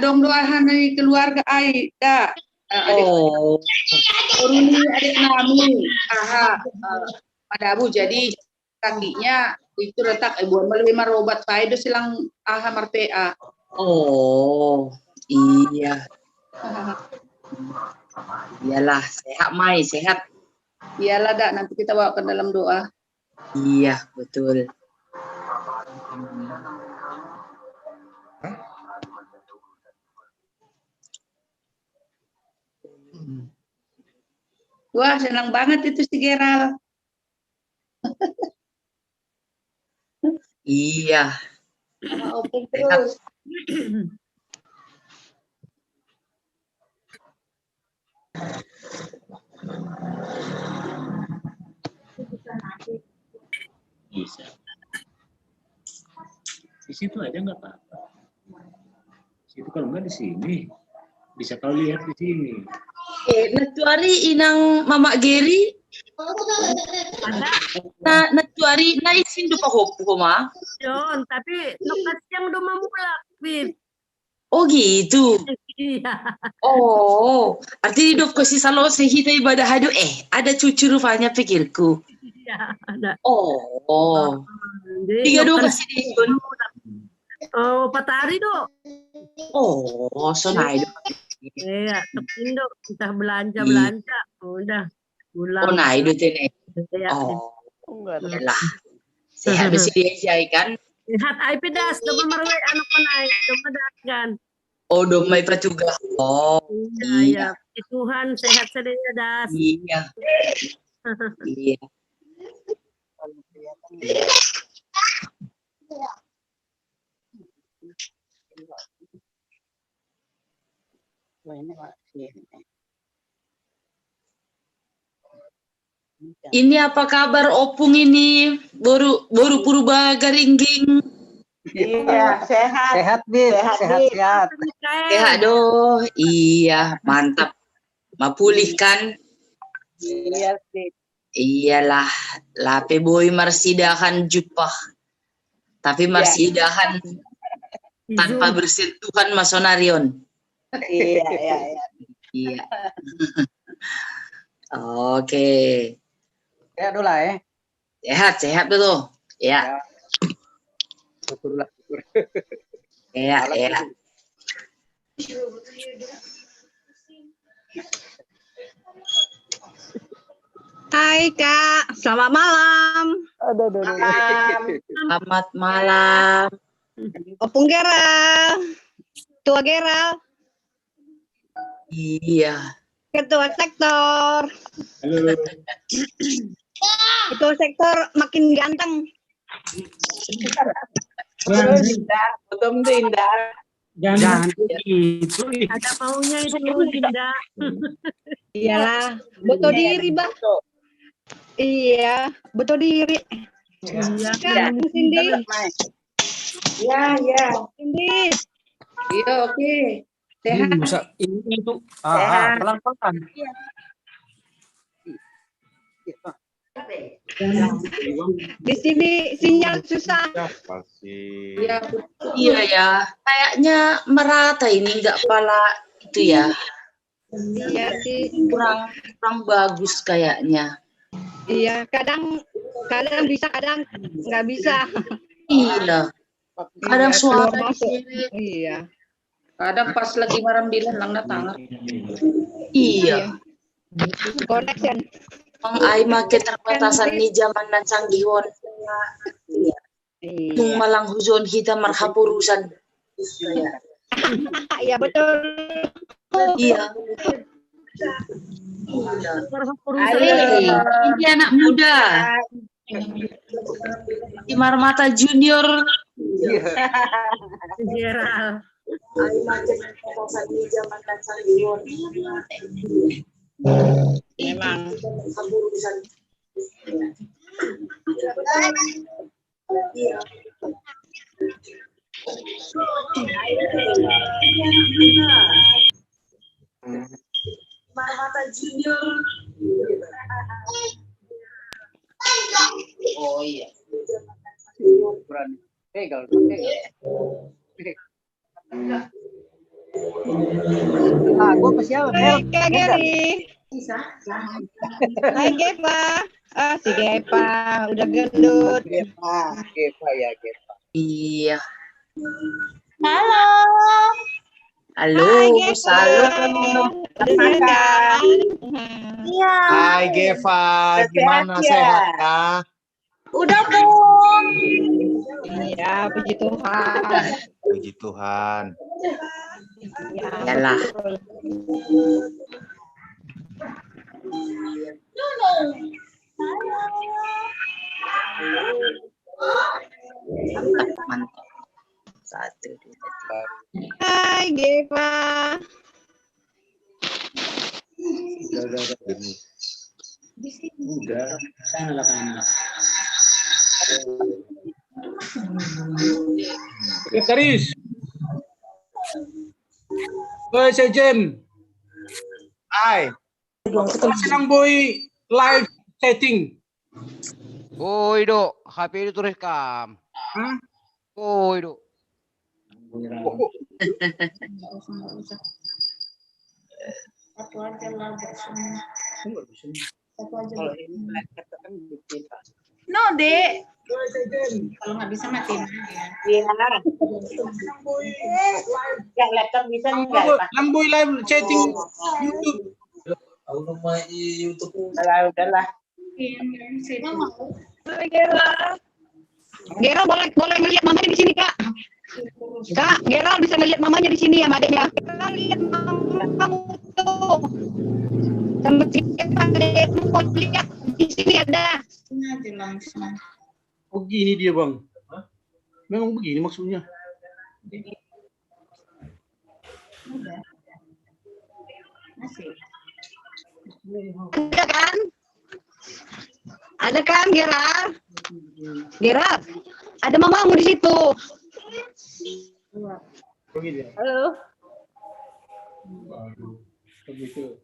dong doahan dari keluarga Aida. Oh. Ini adik kami. Pada Abu jadi kakinya itu retak buat melalui marobat saya itu silang martea. Oh, iya. Iyalah, sehat Mai, sehat. Iyalah dak, nanti kita bawa ke dalam doa. Iya, betul. Wah, senang banget itu si Geral. Iya. Opung terus. Bisa. Di situ aja nggak apa-apa. Di situ kalau nggak di sini. Bisa kau lihat di sini. Natuari inang Mama Geri. Natuari na isin do pa hopo ma. Yon, tapi nukas yang do mamulak, Bib. Oh gitu. Iya. Oh, arti hidup ko si Salo sehita ibadah hadu ada cucu rupanya pikirku. Iya, ada. Oh. Jadi, Tiga dua kasih disun. Oh, patari do. Oh, so na itu. Iya, tepindo entah belanja udah pulang. Oh, na itu tene. Ya, Oh, lah. Sehat besi dia kan. sehat ai pedas do marwe anu panai do kan. Oh, domai pa juga. Oh, iya. Tuhan sehat saja das. Iya. Iya. Ini apa kabar Opung ini? Baru purba garingging. Iya, sehat. Sehat, Bib. Sehat. Sehat doh. Iya, mantap. Mapulihkan. Iya, sih. Iyalah, lape boy marsidahan jupah. Tapi marsidahan tanpa bersentuhan masonarion. Iya. Iya. Oke. Sehat dulu lah Sehat dulu. Ya. Syukurlah. Ya. Hai Kak, selamat malam. Selamat malam. Opung Geral, Tua Geral, Iya. Ketua Sektor. Halo. Ketua Sektor makin ganteng. Betul indah. Jangan itu. Ada maunya itu Dinda. Iyalah, betul diri bah. Iya, betul diri. Iya. Kan, Cindy. Iya. Cindy. Iya, oke. Sehat. Bisa ini itu. Pelan-pelan. Di sini sinyal susah. Iya ya. Kayaknya merata ini enggak pala itu ya. Iya sih. Kurang bagus kayaknya. Iya, kadang bisa, kadang nggak bisa. Iya. Kadang suara masuk. Iya. Kadang pas lagi marambilan lang natangat. Iya. Connection. Mang ay make terbatasan ni zaman dan canggihon. Iya. Nung malang huzon kita marhapurusan. Iya betul. Iya. Ini anak muda. Di Marmata Junior. Geral. Memang. Marmata Junior. Oh iya. Pegal. Ah, gua apa siapa? Hai Kak Geri. Hai Gepa. Ah si Gepa udah gendut. Gepa ya, Gepa. Iya. Halo. Halo, Hai Gepa. salam. Udah sehat kan? Iya. Hai Geva, Udah gimana sehat ya? sehat ya? Udah, Bun. Iya, puji Tuhan. Puji Tuhan. Iya. Yalah. Mantap, mantap. 1, 2, 3. Hai Gepa. Udah, saya nyalakan. Sekretaris. Sejen. Hai, Senang boy live setting. Oi, Dok. HP itu rekam. Hah? Oi, Dok. Satu aja lah buat semua. Satu aja. No, Dek. Kalau nggak bisa matiin aja. Ya, laptop bisa enggak? Lamboy live setting YouTube. Udahlah. Hai Gera. Gera boleh ngeliat mamanya di sini Kak. Kak, Gera bisa ngeliat mamanya di sini ya, adiknya. Gera lihat mamamu tuh. Sama siapa adikmu lihat di sini ada. Ini aja langsung. Begini dia, Bang. Memang begini maksudnya. Udah. Masih. Ada kan? Ada kan Gera? Gera, ada mamamu di situ. Begini. Halo. Begitu.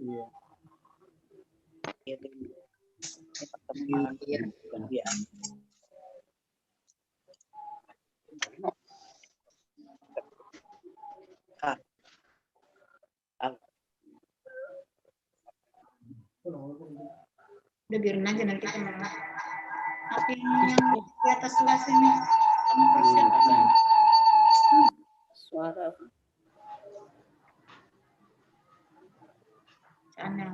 Iya. Udah biarin aja nanti kena. Tapi yang di atas kelas ini kamu persiapkan. Suara. Sana.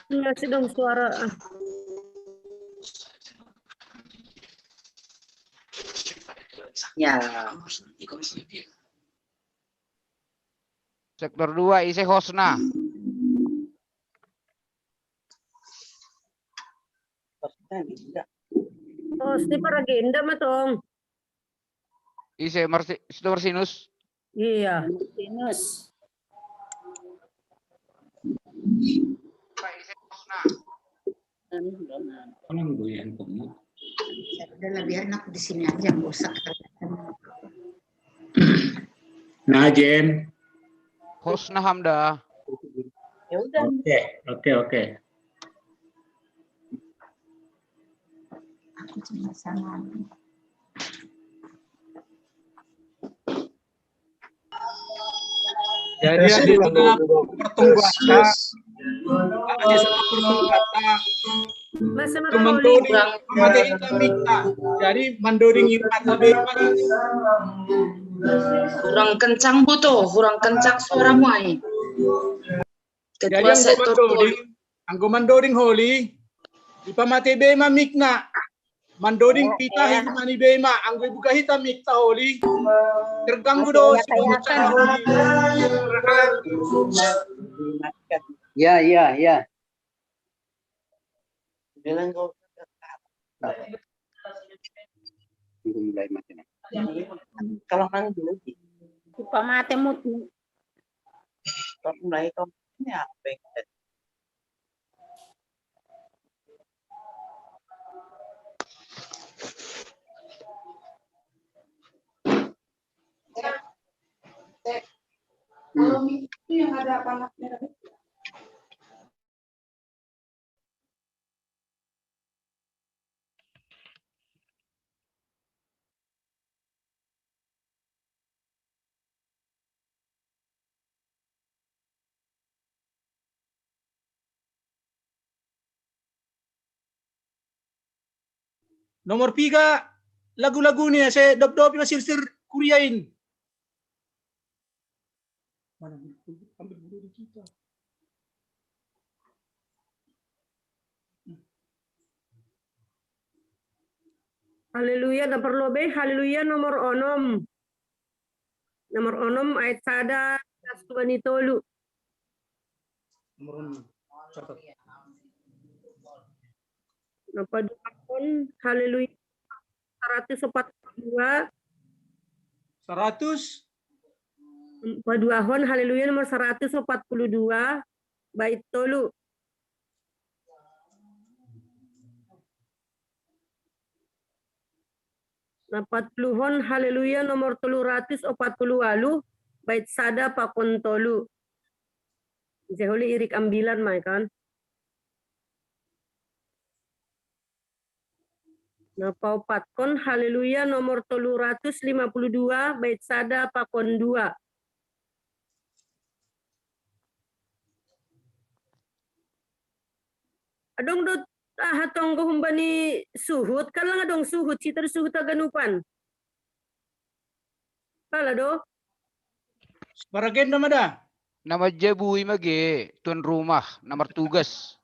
Ngasih dong suara. Ya. Sektor 2 isi Hosna. Oh, Steve agenda mah tong. Isi Marsinus. Iya. Sinus. Orang goyang kamu. Udahlah biarin aku di sini aja, nggak usah. Najen. Hosna Hamda. Ya udah. Oke. Aku cuma sama. Jadi di tengah pertumbuhan ada satu pertumbuhan Masa mendoring makahuli. materi kita. Jadi mendoring materi Kurang kencang butuh, kurang kencang suaramu ai. jadi Ketua sektor anggo mendoring holi di pamate bema mikna mendoring pita himani bema anggo buka hitam mikta holi terganggu do ya mulai mati. kalau nang dulu Lupa mate mutu. mulai kau ini apa? Kalau itu yang ada panasnya. Nomor 3, lagu-lagunya saya dop-dop masih kuriain. Mana ambil dulu di kita. Haleluya dan perlobe haleluya nomor onom. Nomor onom ayat sada kastubani tolu. Nomor 6. Catat. Napa duakon haleluya 142. 100. Paduahon haleluya nomor 142 bait tolu. Napat puluhon haleluya nomor 348 bait sada pakon tolu. Jeholi irik ambilan mai kan. Napaupat kon haleluya nomor 352 bait sada pakon 2. Adong dot hatong ko humbani suhut kalang adong suhut sitar suhut aganupan. Kala do? Baragain naman da. Nama jabui mage tuan rumah nomor tugas.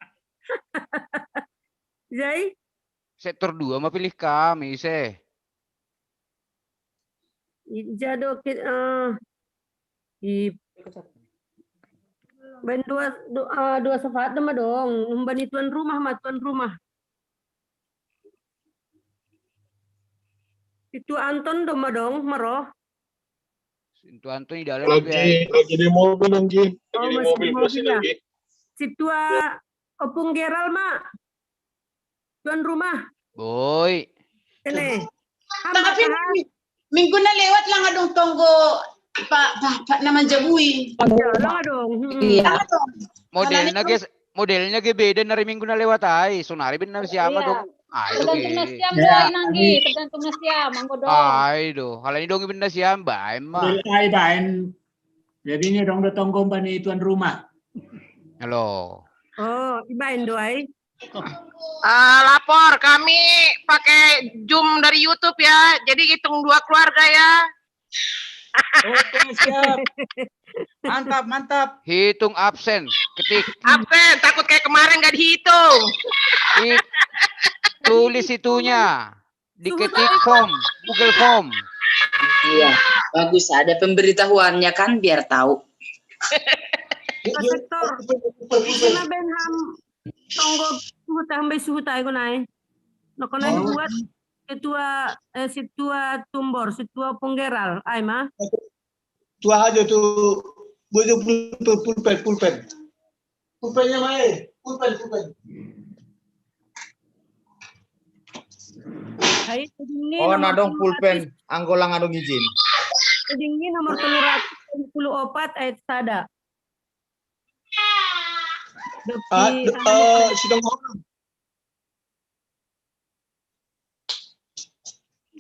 Jai? Sektor 2 mapilih kami se. Jado ben dua syafaat nama dong. Humbani tuan rumah mah tuan rumah. Itu Anton doma dong maroh. Itu Anton di dalam Lagi di mobil lagi. Oh, Lagi di masih mobil di masih mobil ya? lagi. Situa Opung Geral mak. Tuan rumah. boy. Ini. Tapi minggu na lewat lang adong tonggo Pak naman jabui. Lah dong. Iya. Modelnya ge beda dari minggu na lewat ay. Sonari bin na siapa Iya. dong. Ay do Tergantung na ge. siam doy nanggi, tergantung na siam mangko dong. Ay do. Halani dong bin na siam ba ma. Ay bain. Jadi ini dong datang kompani tuan rumah. Halo. Oh, ibain doai. Lapor, kami pakai Zoom dari YouTube ya. Jadi hitung 2 keluarga ya. Oke, siap. Mantap, mantap. Hitung absen. Ketik. Absen, takut kayak kemarin gak dihitung. Tulis itunya. Diketik form. Google Form. Iya, bagus ada pemberitahuannya kan biar tahu. Pak Sektor. Kena benham tonggo suhut hambai suhut ay kunai. Nakonai buat situa tumbor, situa punggeral ay mah. Tua aja tuh. Butuh pulpen. Pulpennya mana? Pulpen. Ay, ini Oh, nomor nadong pulpen. Anggolang adong izin. ini nomor 374 ayat sada. Sidang orang.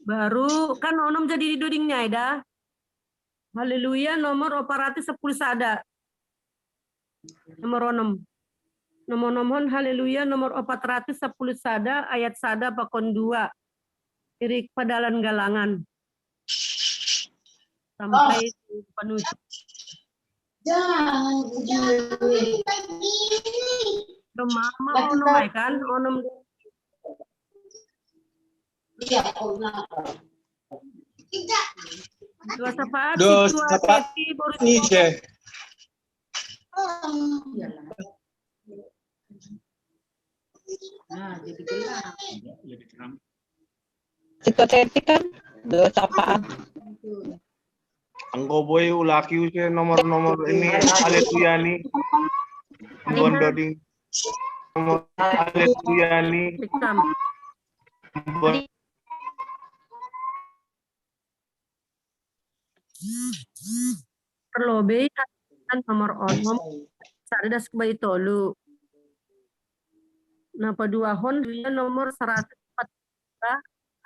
Baru kan onom jadi di dudingnya ida. Haleluya nomor 410 sada. Nomor onom. Nomor nomon haleluya nomor 410 sada ayat sada pakon 2. Irik padalan galangan. Sampai penutup. Mama onom ay kan onom. Dua syafaat, Siti Boris. Nah, jadi gelap. Lebih terang. Itu kan 2 syafaat. Anggo boy ulaki usia nomor ini Alesuyani. Bondoding. Nomor Alesuyani. Terlebih kan nomor onom sardas kebayi tolu. Napa dua hon dia nomor 104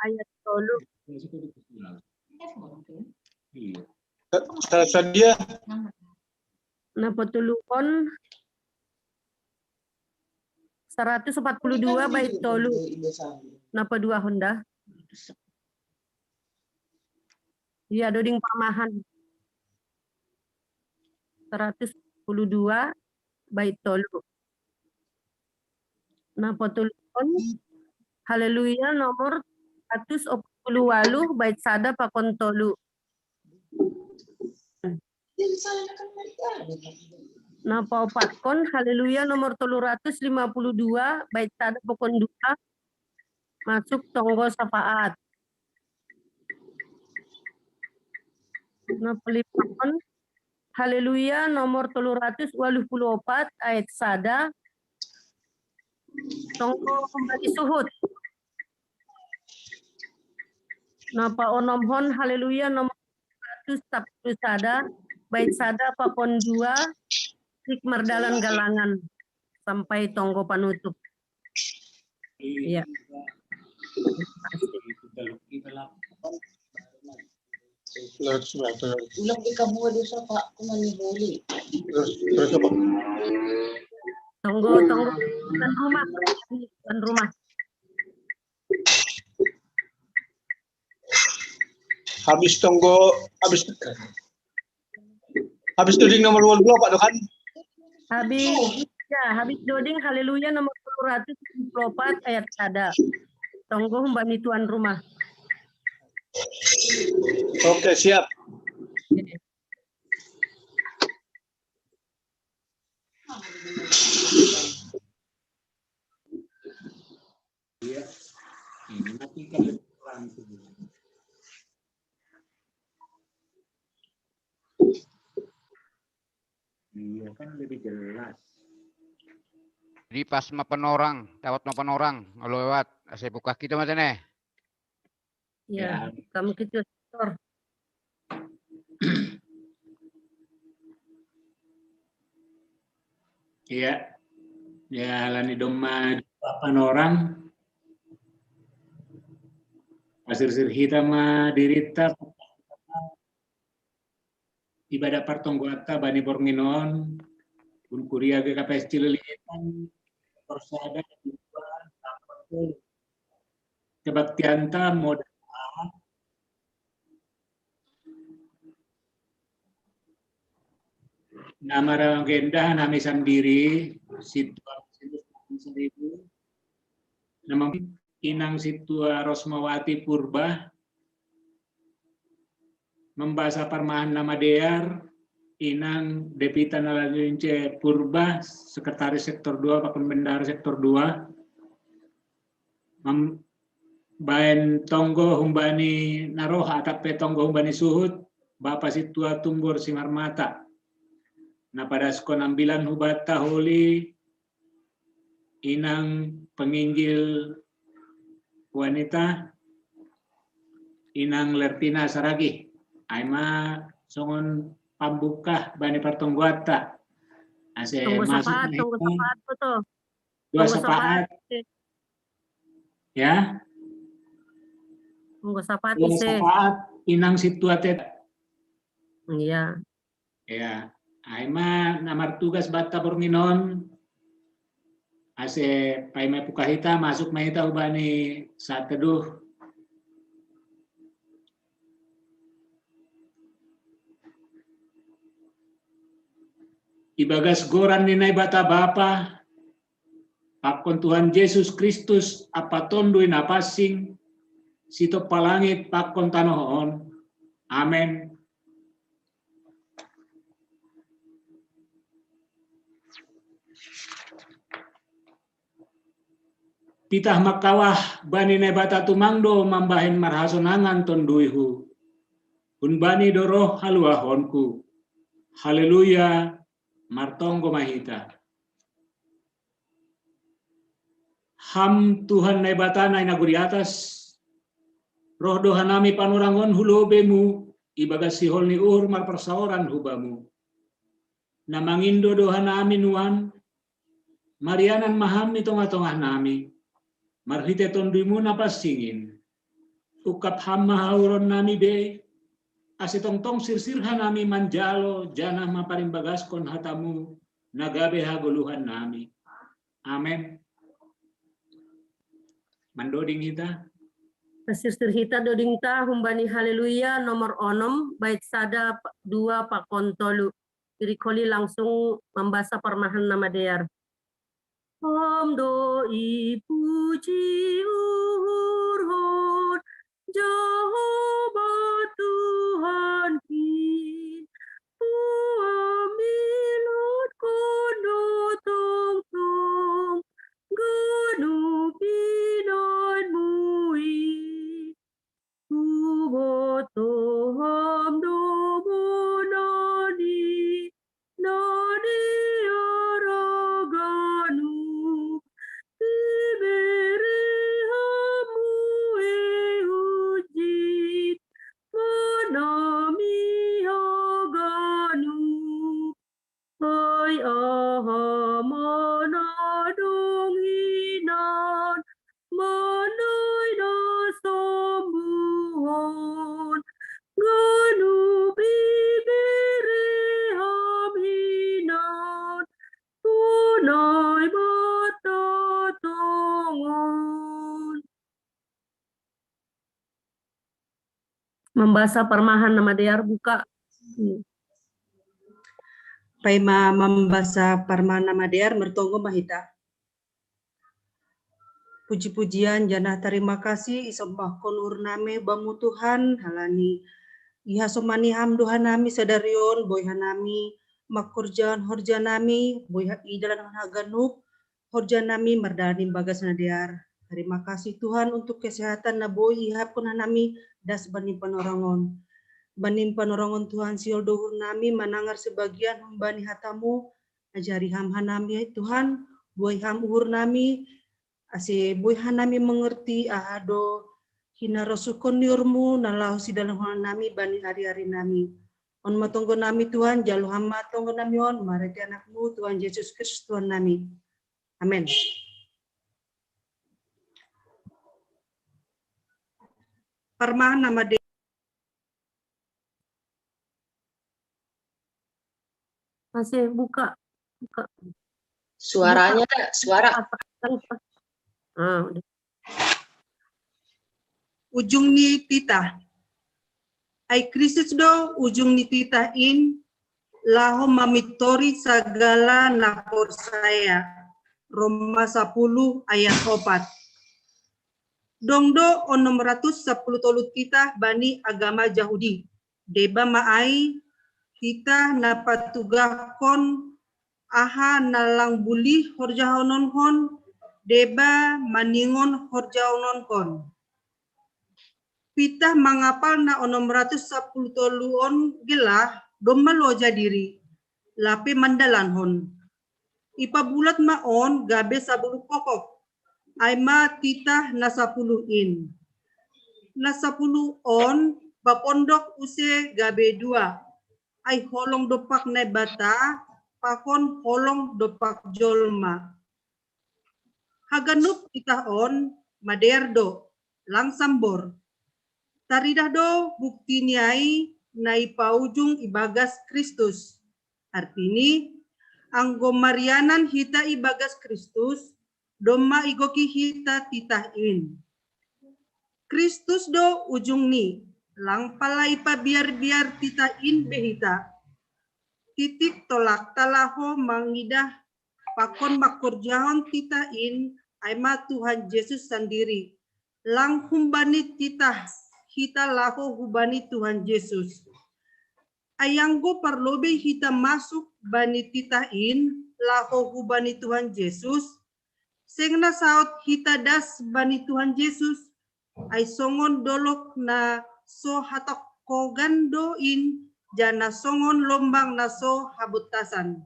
ayat tolu. Iya. Dia. Napa tuluhon 142 bait tolu. Napa 2 Honda? Iya, doding pamahan. 112 bait tolu. Napa tulun? Haleluya nomor 188 bait sada pakon tolu. Napa opatkon haleluya nomor 352 bait sada pakon 2 masuk tonggo sapaat. Napa lipakon haleluya nomor 384 ayat sada tonggo kembali suhut. Napa onomhon haleluya nomor 110 sada bait sada pakon 2 hikmardalan galangan sampai tonggo panutup. Iya. Ulang di kamu dosa Pak, kumani boleh. Terus apa? Tonggo dan rumah. Habis tunggu, habis doding nomor 22 Pak Dokan. Habis doding haleluya nomor 274 ayat sada. Tonggo humbani tuan rumah. Oke, siap. Iya. Ini matikan orang itu. Iya kan lebih jelas. Jadi pas mapan orang, tawat mapan orang, lewat, saya buka kita macam ni. Ya, kamu gitu. Iya. Ya, lani doma papan orang. Pasir-sir hitam dirita ibadah partongguata bani bornginon kun kuria ke KPS Cililitan persada kebaktianta modal nama agenda nami sendiri situasi 1000 nama Inang Situa Rosmawati Purba membahas permahan nama Dear Inang Depita Nalalince Purba Sekretaris Sektor 2 Pakun Bendara Sektor 2 Baen Tonggo Humbani Naroha Atape Tonggo Humbani Suhut Bapak Situa Tunggor Simarmata nah pada skon ambilan hubata holi Inang penginggil wanita Inang Lertina Saragi Aima songon pambuka bani partongguata ase masuk tunggu sapaat betul. dua sapaat ya Tunggu sapaat dua ise. sapaat Inang situate Iya. ya Aima namar tugas bata bornginon ase paime pukahita masuk mahita ubani saat teduh ibagas goran ninai bata bapa pakon Tuhan Yesus Kristus apa tondui napasing sito palangit pakon tanohon amen. Pitah makawah bani nebata tumangdo mambahin marhasonangan tonduihu unbani doroh haluahonku haleluya martonggo mahita ham Tuhan nebatana inaguri atas roh dohanami panurangon hulobemu ibagas sihol ni mar persaoran hubamu namangindo dohanami nuan marianan mahami tongah-tongah nami marhite tonduimu napasingin ukap ham mahauron nami be asitong-tong sirsirhan nami manjalo janah maparimbaгаskon hatamu nagabe haguluhan nami amen. mandoding hita. Pasir hita doding ta humbani haleluya nomor 6 bait sada 2 pakontolu. Irikoli langsung membaca permahan nama dear. Om doi puji urhon Jehovah Tuhan kita. Milut kono tong tong ganu pinon mui tubo toham dobo nani nani araganu tiberi hamu ujit manami haganu ay ahamana donginan manay na sambuhon ganu bibiri haminan tunay matatongon. Membaca permahan nama dear buka. Paima membaca parmana madear mertonggo mahita. Puji-pujian jana terima kasih isombah konur name bamu Tuhan halani iha somani hamduhan nami sadarion boy hanami makurjan horjan nami boy idalan haganuk horjan nami merdani bagas nadear. Terima kasih Tuhan untuk kesehatan na boy iha pun nami das bani panorangon. Banim panorangon Tuhan siol dohur nami manangar sebagian hambani hatamu ajari ham hanami Tuhan buai ham uhur nami ase buai hanami mengerti ahado hina rosukon niurmu nalau si dalam nami bani hari-hari nami on matonggo nami Tuhan jalu hamba tonggo nami on mareti anakmu Tuhan Yesus Kristus Tuhan nami amin. Parmahan nama de Masih buka. Suaranya tak? Suara. Udah. Ujung ni tita. Ai Kristus do ujung ni tita in laho mamitori sagala napor saya. Roma 10 ayat 4. Dongdo on 610 tolut tita bani agama Yahudi. Deba maai kita napatugakon aha nalang buli horjahonon hon deba maningon horjahonon kon. Pitah mangapal na 610 toluon gila doma loja diri lape mandalan hon. Ipa bulat maon gabe 10 pokok. Aima titah na 10 in. Na 10 on bapondok use gabe 2. Ay holong dopak na bata, pakon holong dopak jolma. Haganup itahon, maderdo, lang sambor. Taridah do bukti niai na ipaujung ibagas Kristus. Artini, anggo marianan hita ibagas Kristus, doma igoki hita titahin. Kristus do ujung ni. Lang palay pa biar-biar titain behita. Titik tolak talaho mangidah pakon makurjahon titain aima Tuhan Yesus sendiri. Lang humbani titah hita laho hubani Tuhan Yesus. Ayanggo parlobe hita masuk bani titain laho hubani Tuhan Yesus. Sengna saot hita das bani Tuhan Yesus. Ay songon dolok na so hatok kogan doin jana songon lombang na so habutasan.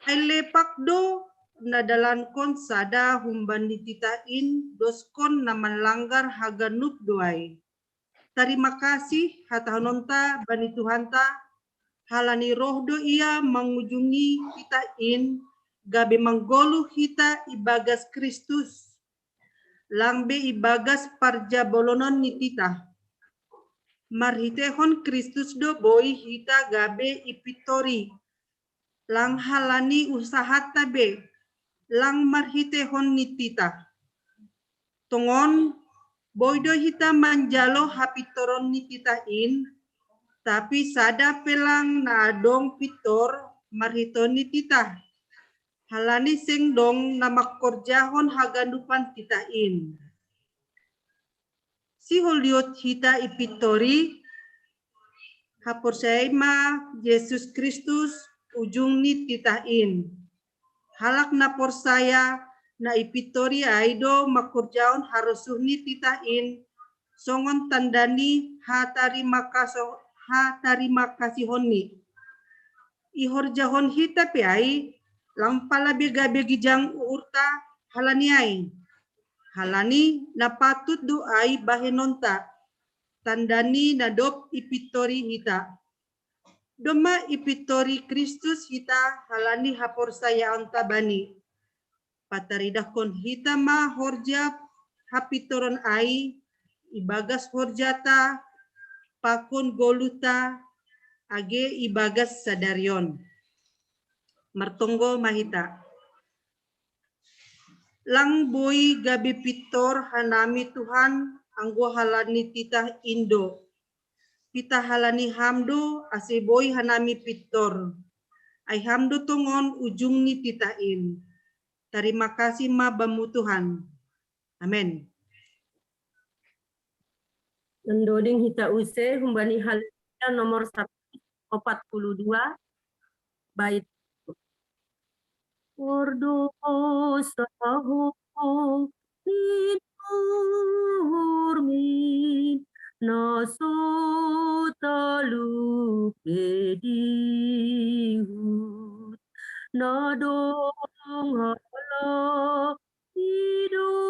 Ay lepak do nadalan kon sada humban dititain doskon na melanggar haganup doay. Terima kasih hatahononta bani Tuhanta halani roh do ia mengunjungi kitain gabe manggolu hita ibagas Kristus. Langbe ibagas parja bolonon nitita. Marhitehon Kristus do boy hita gabe ipitori. Lang halani usaha tabe. Lang marhitehon nitita. Tongon boydo hita manjalo hapitoron ni titain, tapi sada pelang na adong pitor marhiton ni tita. Halani sing dong na makorjahon hagandupan titain. Si holiot hita ipitori haporsayma Yesus Kristus ujung ni titain. Halak na porsaya na ipitori aido makurjaon harusuh ni titain songon tandani hatari makasihoni. Ihorjahon hita pe ai lampala bega-begi jang urta halani ai. Halani na patut doai bahenonta tandani na dop ipitori hita. Doma ipitori Kristus hita halani haporsayaan tabani. Pataridakon hita ma horja hapitoron ai ibagas horjata pakon goluta age ibagas sadarion. Martonggo mahita. Lang boy gabi pitor hanami Tuhan anggo halani titah Indo. Titah halani hamdo ase boy hanami pitor. Ay hamdo tongon ujung ni titain. Terima kasih ma bamu Tuhan. Amin. Mendoding hita use humbani haleluya nomor 142 bait Ordosahu min nasotalu pedihut nadong hala idosami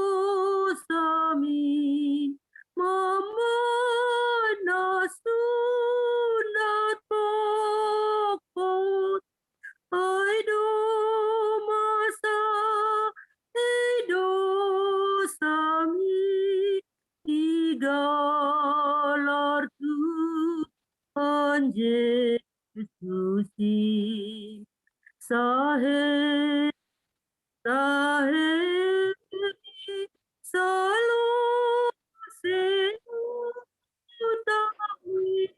mama nasunat pokot aido masa aido sami igalar Tuhan Yesus sahe selalu seutawi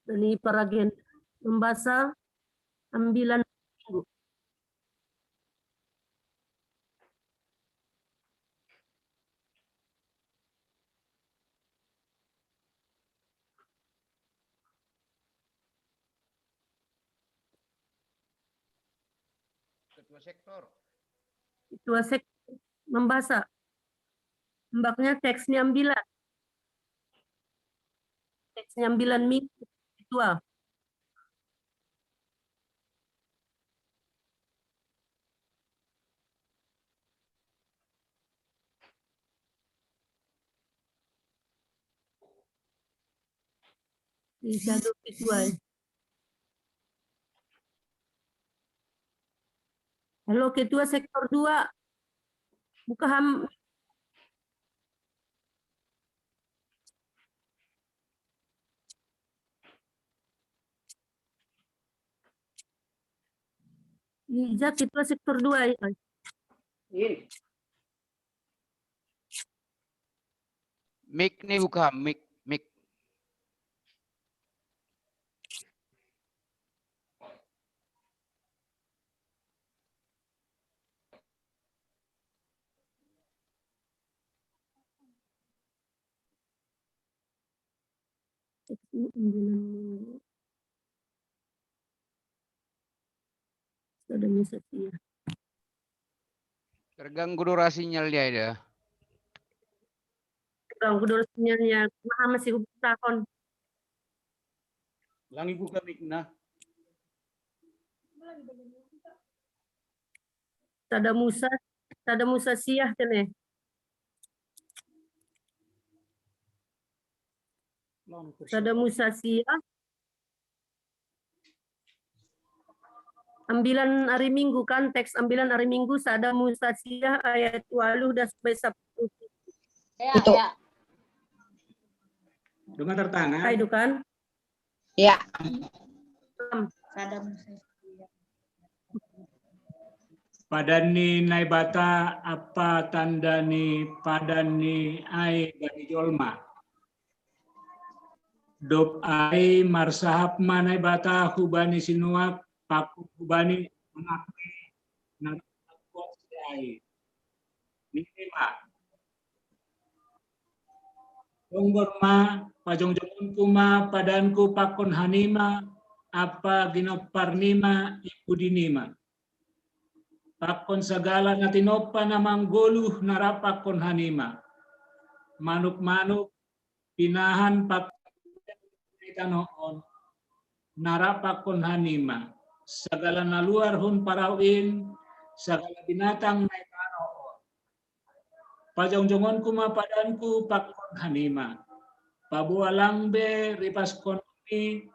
ini paragen membaca ambilan minggu. Ketua sektor. Ketua sektor membaca. Mbaknya teksnya ambilan. Teksnya ambilan minggu. Ketua. Shadow ketua. Halo ketua sektor 2. Buka Ija ketua sektor 2. Mic nih buka mic. Terganggu durasi sinyalnya ya. Terganggu durasi sinyalnya. Masih tahun. Langi buka mikna. Tada Musa siah kene. Tada Musa siah. Ambilan hari Minggu kan, teks ambilan hari Minggu Sada Musa siah ayat 20 dan sampai 10. Ya. Dengan tertangan. Kaidu kan? Ya. Padani naibata apa tandani padani ai bani jolma. Dop ai marsahap manai bata hubani sinuak paku hubani mengakai nakuat ai. Nima. Donggorma pajong-jongon kuma padanku pakon hanima apa ginoparnima ikudinima. Pakon segala natinopa namang goluh narapakon hanima. Manuk-manuk pinahan pakon tanoon narapakon hanima. Segala naluar hun parawin, segala binatang na tanoon. Pajong-jongon kuma padanku pakon hanima. Pabualang be ripas konmi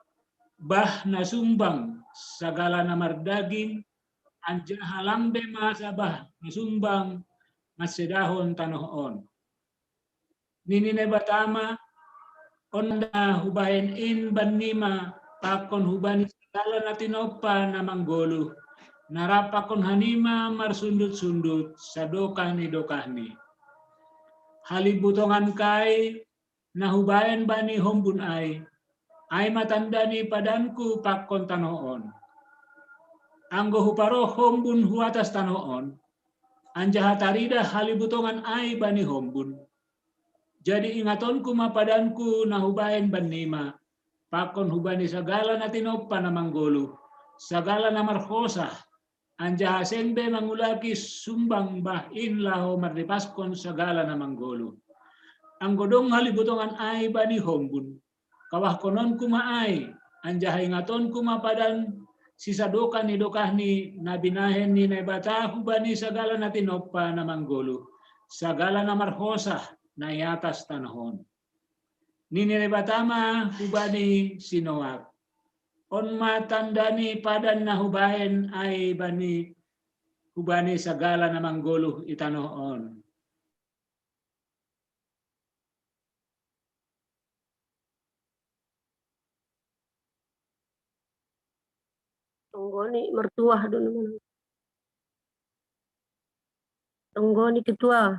bah nasumbang segala namar daging anja halang be masabah nasumbang masedahon tanoon. Nini ne batama onda hubahen in banima pakon hubani segala natinopa namanggolu narapakon hanima marsundut-sundut sadokahni dokahni. Halibutongan kai nahubayan bani hombun ai matandani padanku pakon tanoon. Anggo huparo hombun huatas tanoon, anja hatarida halibutongan ai bani hombun. Jadi ingatonku mapadanku nahubayan banima, pakon hubani segala natinopa namanggolu, segala namarhosah, anja hasenbe mangulaki sumbang bahin laho mardipaskon segala namanggolu. Anggodong halibutongan ai bani hombun. Kawah konon kumaai, anja ingaton kumapadan sisa doka ni dokahni nabinahen ni nebatahu bani segala natinopa namanggolu. Segala namarhosah na atas tanahon. Nini nebatama hubani sinoak. On matandani padan nahubahen ai bani hubani segala namanggolu itanoon. Tonggoni mertua dulu mana? Tonggoni ketua.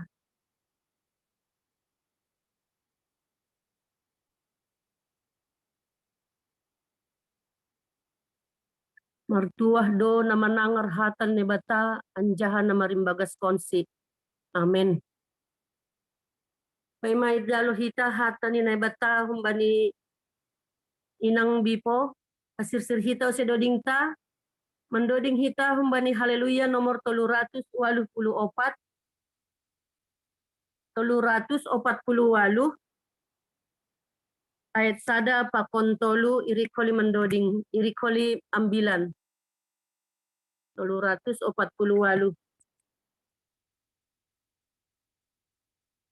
Mertua do nama nangar hatan nebata anjahan nama rimbagas konsi. Amin. Paimai dalo hita hatan ni nebata humbani inang bipo asir-sir hita sedoding ta mendoding hita humbani haleluya nomor 384 ayat sada pakon tolu irikoli mendoding irikoli ambilan 348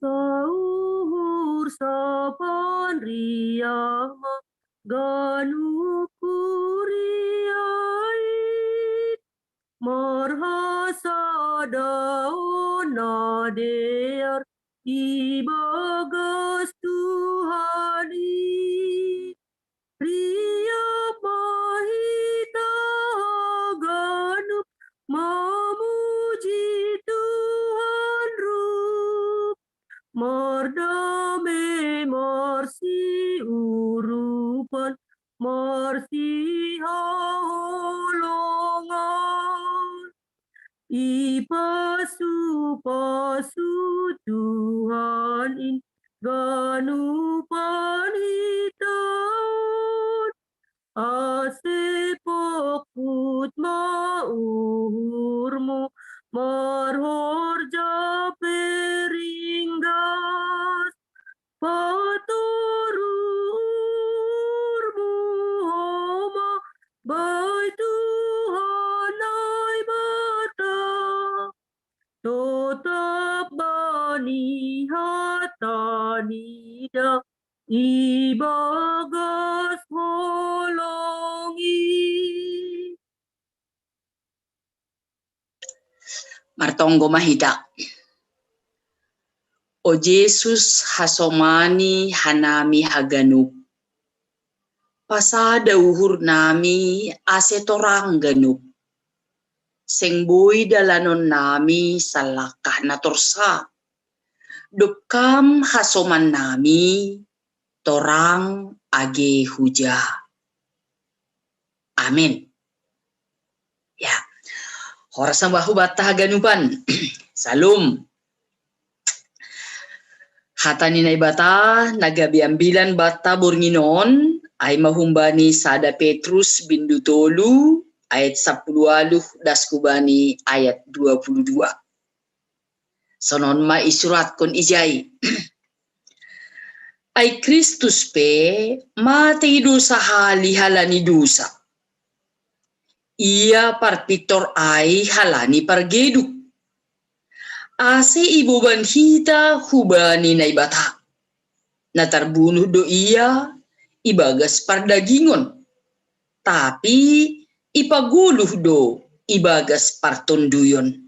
Sauhur sopon riyama ganu kuriai marhasa daun nadear ibagas Tuhani Ria mahita ganu memuji Tuhan rup mardame marsi urupan marsi holongan ipasu Tuhan in ganu panhitan ase pokut maurmu marhorja peringgas patururmu homa bai Tuhan ai bata tetap bani hatanida ibagas holongi. Martonggo mahida. O Jesus hasomani hanami haganup. Pasada uhur nami ase torang ganup. Seng boy dalanon nami salakah na torsa. Dukam hasoman nami torang age huja. Amin. Ya. Horas bahu batah ganupan. Salum. Hatani na bata nagabiambilan bata bornginon ay mahumbani sada Petrus bindu tolu ayat 10 daskubani ayat 22. Sonon ma isurat kon ijay. Ay Kristus pe mati dosa hali halani dosa. Ia partitor ay halani pargeduk. Ase ibuban hita hubani na ibata. Natarbunuh do ia ibagas pardagingon. Tapi ipaguluh do ibagas partonduyon.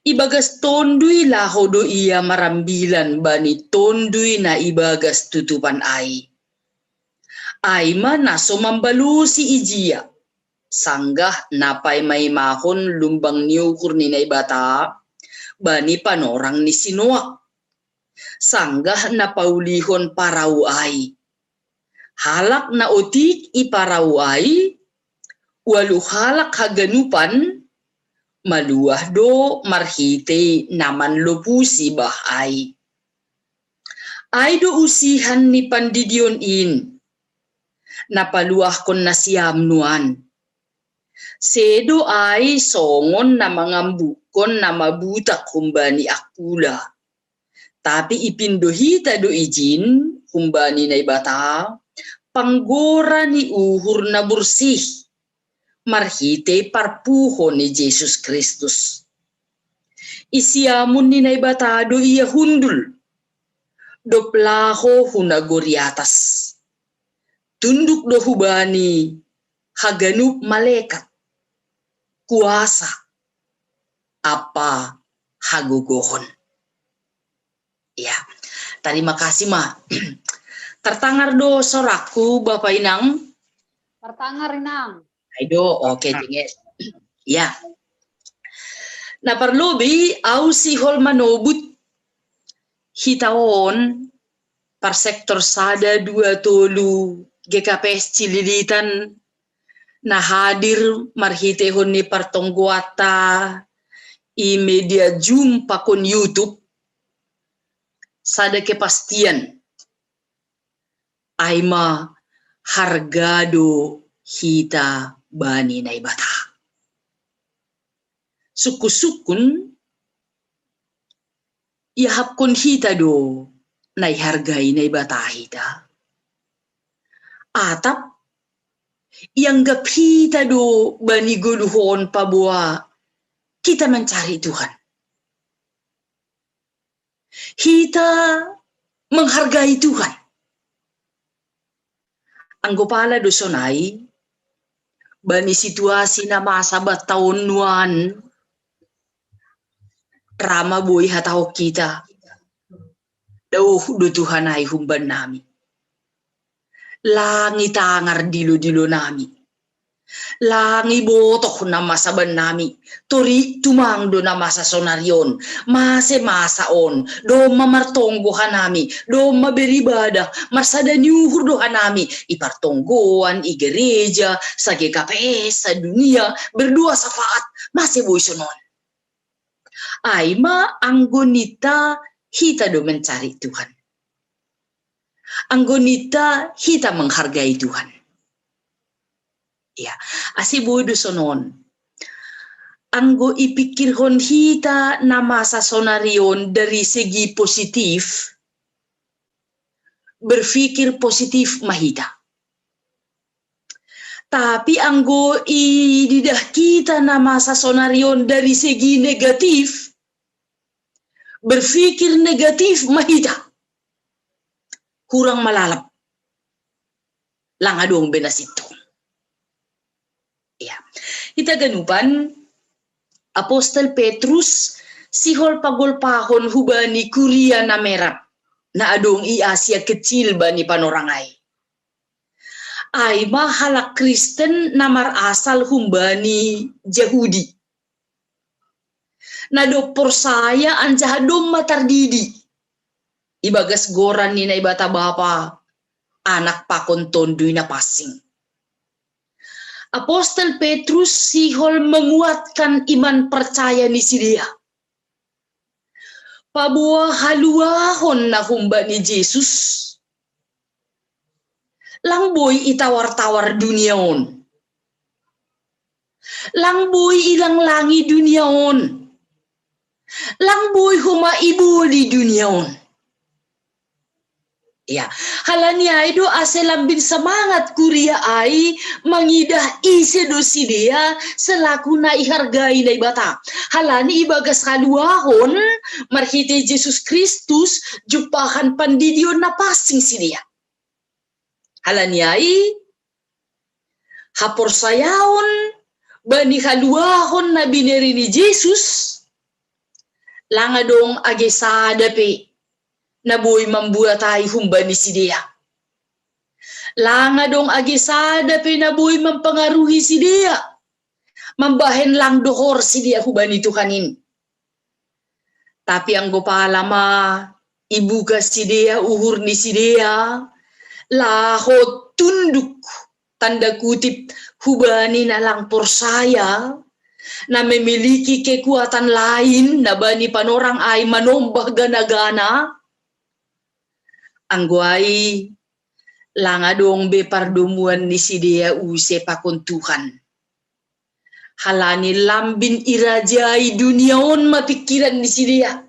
Ibagas tondui laho do ia marambilan bani tondui na ibagas tutupan ai. Ai manaso mambalusi ijia. Sanggah napay may mahon lumbang niukur ni na ibata bani panorang ni Sinoa. Sanggah napaulihon parau ai. Halak na otik iparau ai. Walu halak haganupan maluah do marhite naman lopusi bah ai. Ay do usihan ni pandidion in. Napaluah kon na siyam nuan. Sedo ay songon na mangambukon na mabutak humbani akula. Tapi ipindohita do ijin humbani na ibata. Panggora ni uhur na bursih. Marhite parpuho ni Jesus Kristus. Isiamun ni na ibata do iya hundul. Doplaho hunagoriatas. Tunduk do hubani haganup malaikat. Kuasa apa hagogohon. Ya, terima kasih ma. Tertangar do soraku Bapak Inang. Tertangar Inang. Aido, oke jenges. Ya. Na parlobi au si hol manobut hitaon par sektor sada 2 tolu GKPS Cililitan na hadir marhitehon ni partongguata i media Zoom pakon YouTube sada kepastian aima hargado hita bani na ibata. Suku-sukun ihapkon hita do na ihargai na ibata hita. Atap yang gapita do bani guluhon pabua kita mencari Tuhan. Kita menghargai Tuhan. Anggopala do sonai bani situasi na masa batahun nuan rama boy hatao kita. Dauh do Tuhan ay humban nami. Langi tangar dilo-dilo nami. Langi botok na masaban nami. Tori tumang do na masa sonaryon. Mase masaon. Do mamartonggohan nami. Do maberibada. Marsada niuhur dohan nami. Ipartonggoan, i gereja, sa GKPS, sa dunia. Berdua safaat. Mase boy sonon. Ay ma anggonita hita do mencari Tuhan. Anggonita hita menghargai Tuhan. Ya, asibodo sonon. Anggo ipikirhon hita na masa sonarion dari segi positif. Berpikir positif mahita. Tapi anggo ididah kita na masa sonarion dari segi negatif. Berpikir negatif mahita. Kurang malalap. Langadong benasito. Ya. Kita ganupan Apostol Petrus sihol pagolpahon hubani Kuria na merap na adong i Asia kecil bani panorangai. Ay mahalak Kristen namar asal humbani Yahudi. Na dopor saya anjahadom matardidi. Ibagas goran ni na ibata bapa anak pakon tondoy na pasing. Apostol Petrus sihol menguatkan iman percaya ni si dia. Pabuah haluahon na humba ni Jesus. Langboy itawar-tawar duniaon. Langboy ilang langi duniaon. Langboy huma ibu di duniaon. Ya, halanya itu aselambin semangat Kuria ai mangidah ise dosi dia selaku na ihargai na ibata. Halani ibagas haluahon marhite Yesus Kristus jumpahan pandidion na pasing si dia. Halanya ai hapor sayaon bani haluahon na bineri ni Yesus langadong agesada pe na boy mambuatay humbani si dia. Langa dong agisada pinaboy mampangaruhi si dia. Mambahen lang dohor si dia hubani Tuhanin. Tapi ang gopalama ibuga si dia uhur ni si dia lahot tunduk tanda kutip hubani na lang porsaya na memiliki kekuatan lain na bani panorang ay manombah gana-gana. Angguai langadong bepardumuan ni si dia use pakon Tuhan. Halani lambin irajai duniaon mapikiran ni si dia.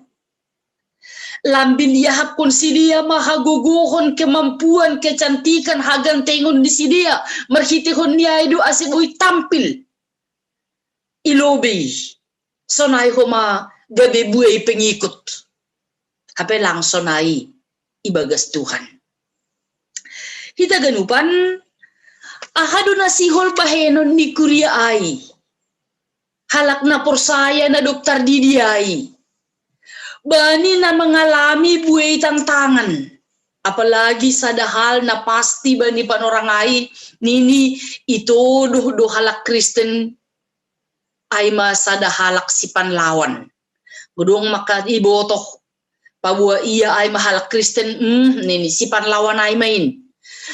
Lambin yahapon si dia mahaguguhon kemampuan kecantikan hagan tengon ni si dia. Marhitihon niya ido asiboy tampil. Ilobi. Sonay homa gabi buhay pengikut. Hape lang sonay. Ibagas Tuhan. Hita ganupan, ahado na sihol bahenon ni Kuria ay. Halak na porsaya na dokter Didi ay. Bani na mengalami buhay tantangan. Apalagi sa dahal na pasti bani panorangay, nini ito do halak Kristen ay masadahalak si panlawan. Gudong makaibotoh. Pabuwa iya ay mahal Kristen, nini si panlawan ay main.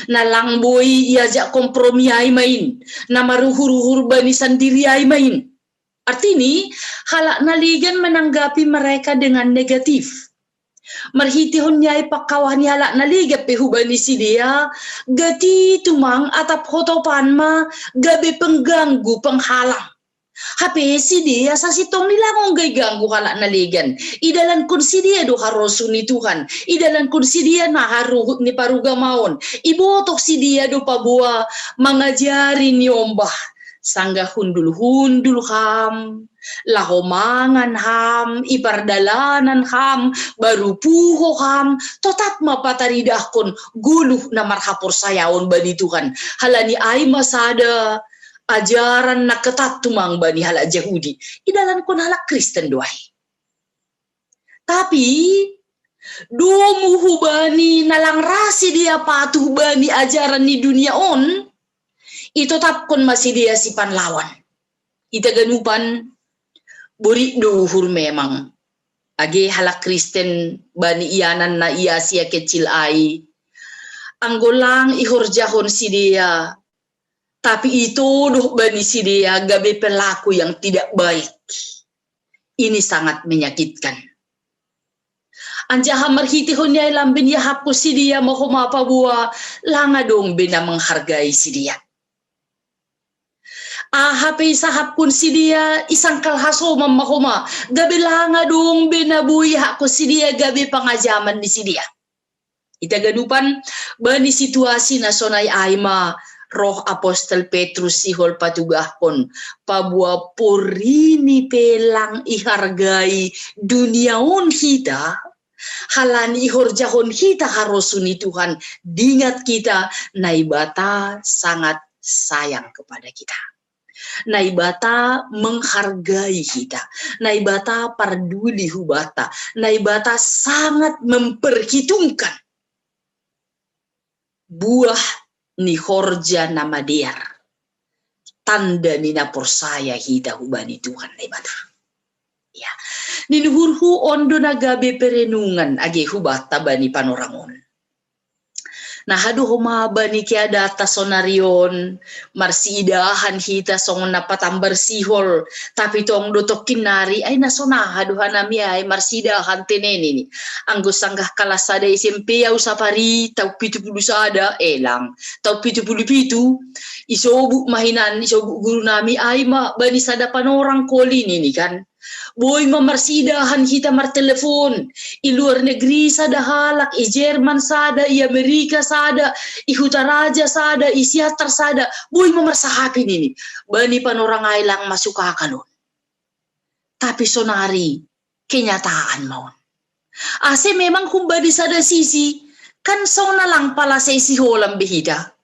Na langboy iya ja kompromi ay main. Na maruhur-hur bani sendiri ay main. Artini, halak naligan menanggapi mereka dengan negatif. Marhitihon niya ay pakawan ni halak naligap pehubani si dia. Gati tumang atap hotopan ma gabi pengganggu penghalang. Hape si dia sa sitong nilang gay ganggu halak naligan. Idalan kun si dia do harosu ni Tuhan. Idalan kun si dia na haruhut ni parugamaon. Ibotok si dia do pabuwa mangajari ni ombah. Sangga hundul-hundul ham. Lahomangan ham. Ipardalanan ham. Baru puho ham. Totat mapataridah kon guluh na marhapor sayaon bani Tuhan. Halani ay masada. Ajaran na ketat tumang bani halak Yahudi. Idalan kon halak Kristen doai. Tapi domu hubani nalang rasi dia patuh bani ajaran ni dunia on. Itu tap kon masih dia si panlawan. Ita ganupan buri duhur memang. Age halak Kristen bani ianan na ia sia kecil ai. Anggolang ihorjahon si dia. Tapi itu doh bani si dia gabe pelaku yang tidak baik. Ini sangat menyakitkan. Anjaha marhitihon niya lambin ya hapus si dia mahoma pabuwa langa dong bina menghargai si dia. Hape sahap kun si dia isang kalhaso mamahoma gabe langa dong bina buhi hako si dia gabe pangajaman ni si dia. Ita gadupan bani situasi na sonay aima roh Apostol Petrus sihol patugahkon pabuwa porini pelang ihargai duniaon kita halani ihorjahon kita harusuni Tuhan dingat kita naibata sangat sayang kepada kita. Naibata menghargai kita. Naibata peduli hubata. Naibata sangat memperhitungkan buah ni horja nama dia. Tanda nina persaya hita hubani Tuhan naibata. Ya. Ninuhurhu ondo nagabe perenungan age hubata bani panorangon. Nah hadu homa bani kia data sonarion marsidahan hita song napatambar sihol tapi tong dotok kinari ay nasona hadu hanami ay marsidahan teneni ni anggo sanggah kalasada SMP ya usapari tau pitu pulu sada elang tau pitu pulu pitu isobu mahinan isobu guru nami ay ma bani sada panorang koli ni kan. Boy mamarsidahan kita martelepon i luar negeri sada halak i Jerman sada i Amerika sada i Hutaraja sada i Siatar sada boy mamarsahapin ini bani panorang ailang masuk akanon tapi sonari kenyataan maun ase memang kumbadi sada sisi kan sona lang pala sa isiholam behida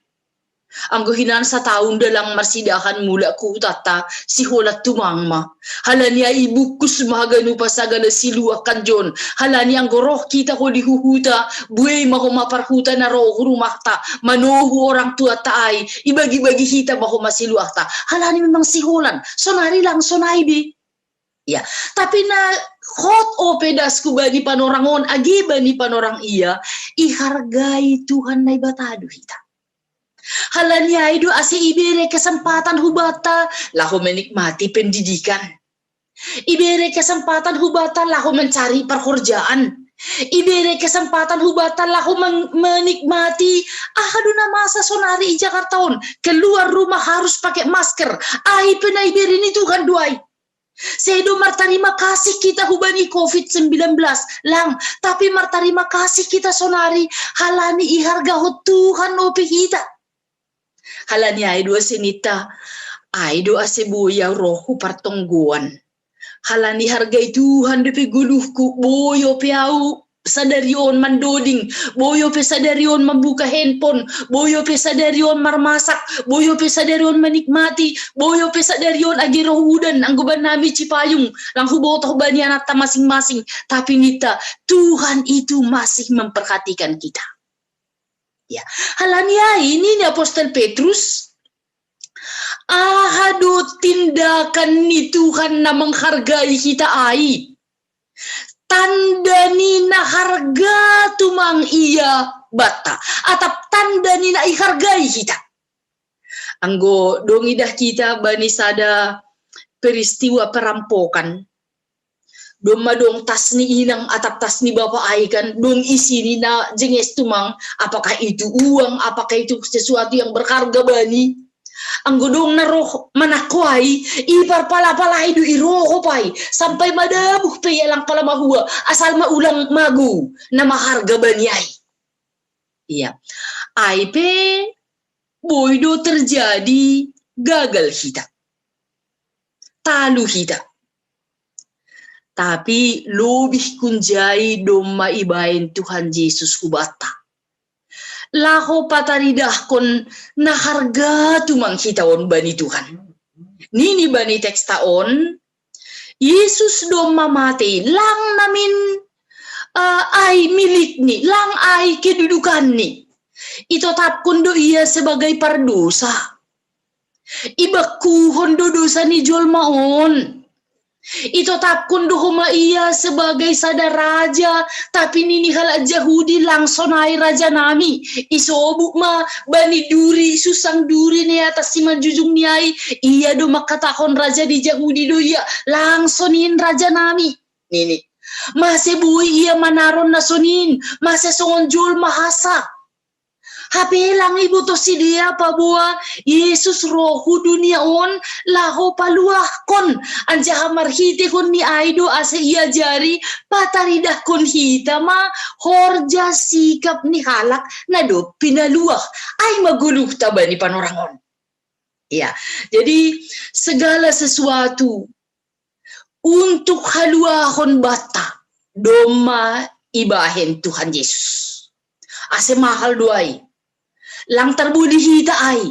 anggo hinan sa taon dalang marsidahan mula ku tata si holat tumangma halani ay ibukus mahagano pasagana siluak kanjon halani ang goroh kita ko dihuhuta buhay maho maparhuta na roh rumahta manohu orang tua taay ibagi-bagi hita maho masiluak ta halani memang si holan sonari lang sonaibi ya tapi na hot o pedas ku bani panorangon agi bani panorang iya ihargai Tuhan na ibatado hita. Halanya itu ase ibere kesempatan hubata lahu menikmati pendidikan. Ibere kesempatan hubata lahu mencari pekerjaan. Ibere kesempatan hubata lahu menikmati ahaduna masa sonari i Jakartaon keluar rumah harus pakai masker. Ai pena ibere ini Tuhan duai. Sedo martarima kasih kita hubani COVID-19 lang tapi martarima kasih kita sonari halani iharga Tuhan opi kita. Halani ay dua sinita, ay dua sebuya rohu partongguan. Halani hargai Tuhan depe guluhku, boyo piau sadarion mandoding, boyo pe sadarion membuka handphone, boyo pe sadarion marmasak, boyo pe sadarion menikmati, boyo pe sadarion agi rohudan, angguban nami cipayung, lang hubotoh banyan atta masing-masing. Tapi nita, Tuhan itu masih memperhatikan kita. Ya, halania ini nih Apostol Petrus ahadu tindakan ni Tuhan na menghargai kita ai tanda ni na harga tumang iya bata atap tanda ni na ihargai kita anggo dong idah kita bani sada peristiwa perampokan doma dong tasni inang atap tasni bapak ai kan dong isi ni na jenges tumang apakah itu uang apakah itu sesuatu yang berharga bani anggo dong na roh manakwai ipar pala-pala itu iroho pai sampai madabuh pe yalang pala mahua asal maulang magu na maharga bani ai iya ai pe boydo terjadi gagal kita talu kita. Tapi lebih kunjai doma ibain Tuhan Yesus hubata. Laho pataridah kon na harga tumang hitaon bani Tuhan. Nini bani teks taon, Yesus doma mati lang namin ay milik ni, lang ay kedudukan ni. Ito tap kundo ia sebagai pardosa. Ibakuhon do dosa ni jolmaon. Ito tap kundo huma iya sebagai sada raja tapi nini hala Yahudi langsung ay raja nami isobuk ma bani duri susang duri ni atas siman jujung ni ay iya do makatakon raja di Yahudi do iya langsonin raja nami nini masih bui iya manaron nasonin masih songonjol mahasa hapelang ibu to si dia pa buah Yesus rohu dunia on laho paluah kon anja marhite kon ni aido ase ia jari pataridah kon hita ma horja sikap ni halak na do pinaluah ay maguluh tabani panorangon. Ya, jadi segala sesuatu untuk haluahon bata doma ibahen Tuhan Yesus ase mahal duai lang terbudi hita ai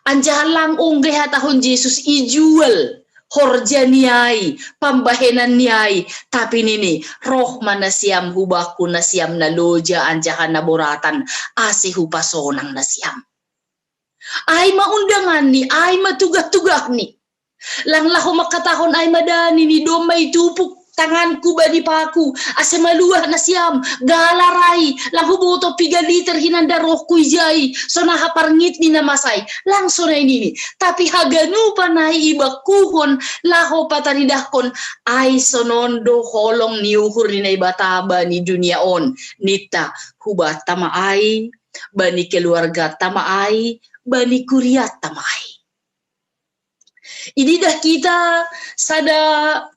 Anjalang ongge hatahon Yesus ijual horja niai, pambahenan niai, tapi nini roh mana siam hubaku na siam na loja anjahan na boratan ase hupasonang na siam. Ay maundangan ni, ay matugah-tugah ni. Lang laho makatahon ay madani ni domay tupuk tanganku bani paku ase maluah na siam galarai lang huboto 3 liter hinanda rohku ijai so nahaparngit ni namasay lang so na ini tapi haganu panay ibakuhon laho pataridahkon ay sonondo holong niuhur ni naibataba ni dunia on nita hubat tamaay bani keluarga tamaay bani kuriat tamaay. Ini dah kita sada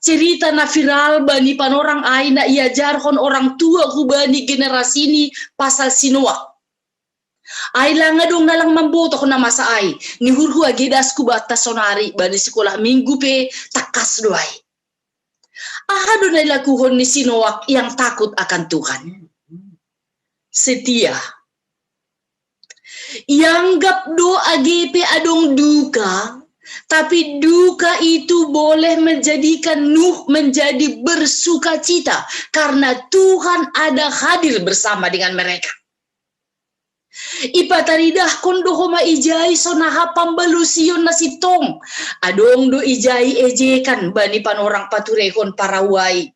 cerita na viral bani panorang ay na iajarhon orang tua ku bani generasi ini pasal sinua. Ay lang dong nalang mamboto ko na masa ay ni hurhu agedas ku batas sonari bani sekolah minggu pe takas doay. Ahado na lakuhon ni Sinoak yang takut akan Tuhan. Setia. Yanggap do agepe adong duka. Tapi duka itu boleh menjadikan Nuh menjadi bersuka cita karena Tuhan ada hadir bersama dengan mereka. Ipataridah kondohoma ijai sonaha pambalusion nasitong. Adong do ijai ejekan bani panorang paturehon parawai.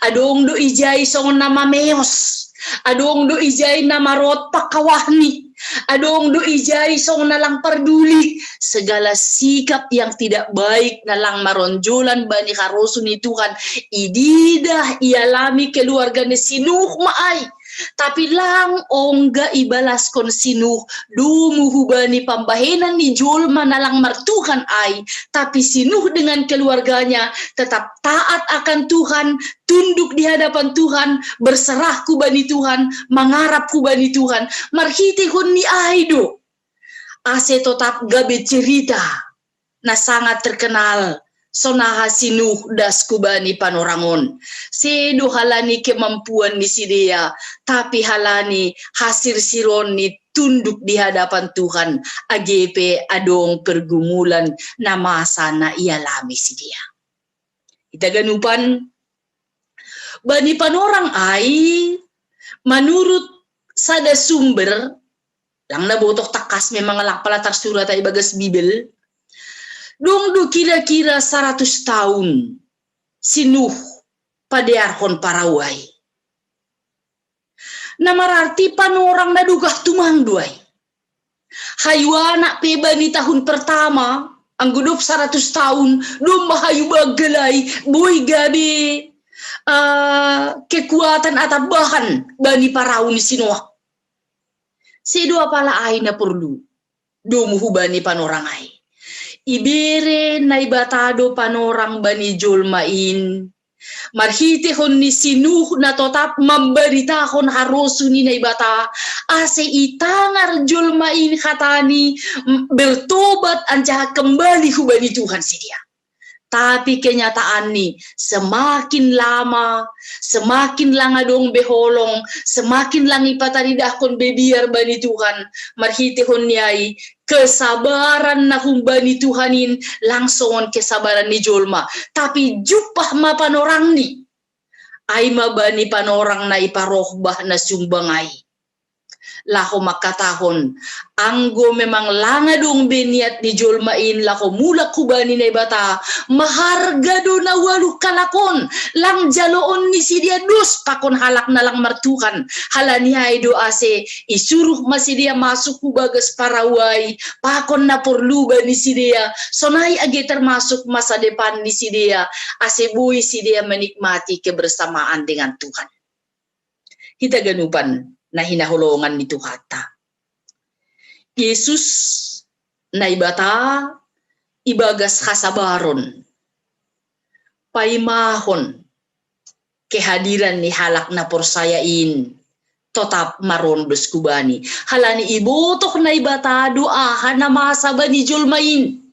Adong do ijai song nama meos. Adong do ijai nama rot pakawahni. Adong do ijai song nalang peduli segala sikap yang tidak baik nalang maronjolan bani karosun ni Tuhan ididah ialami keluarga ni Sinuh maay tapi lang ongga ibalas kon Sinuh dumuhu bani pambahenan ni julma nalang martuhan ay tapi Sinuh dengan keluarganya tetap taat akan Tuhan tunduk di hadapan Tuhan berserah ku bani Tuhan mangarap ku bani Tuhan marhiti hun ni aido ase tetap gabe cerita na sangat terkenal sonaha Sinuh das kubani panorangon sedo halani kemampuan ni sidia tapi halani hasil siron ni tunduk di hadapan Tuhan agepe adong pergumulan na masa na ialami sidia kita ganupan bani panorang ay menurut sada sumber lang nabotok takas memang lang pala tersurat ay bagas Bibel dong do kira-kira 100 tahun Sinuh padearhon parawai namararti panorang nadugah tumangduay haywana pe bani tahun pertama anggudop 100 tahun dong mahayu bagelai boy gabe kekuatan atau bahan bani parau ni Sinuh sedo apala ay na perlu domuhu bani panorang ay ibere na ibatado panorang bani julmain marhiti hon ni Sinuh na tetap memberitahon harosu ni na ibata ase itangar julmain katani bertobat anjaha kembali hu bani Tuhan sidia. Tapi kenyataan nih semakin lama, semakin langadong beholong, semakin langi pataridahkon bebiar bani Tuhan, marhitihon niyai kesabaran na humbani Tuhanin langsungon kesabaran ni Jolma. Tapi jupah ma panorang ni, ay mabani panorang na iparohbah na sumbangay. Laho makatahon anggo memang langadong beniat ni Jolmain laho mula kubani na ibata maharga do na waluh kalakon lang jaloon ni sidia dos pakon halak na lang martuhan halani hay do ase isuruh masidia masuk kubagas parawai pakon na porluba ni sidia sonai age termasuk masa depan ni sidia ase buy sidia menikmati kebersamaan dengan Tuhan. Kita ganupan na hinahulongan ni Tuhata. Yesus na ibata ibagas kasabaron paimahon kehadiran ni halak na porsayain tetap marondos kubani halani ibotok na ibata doahan na masaba ni Jolmain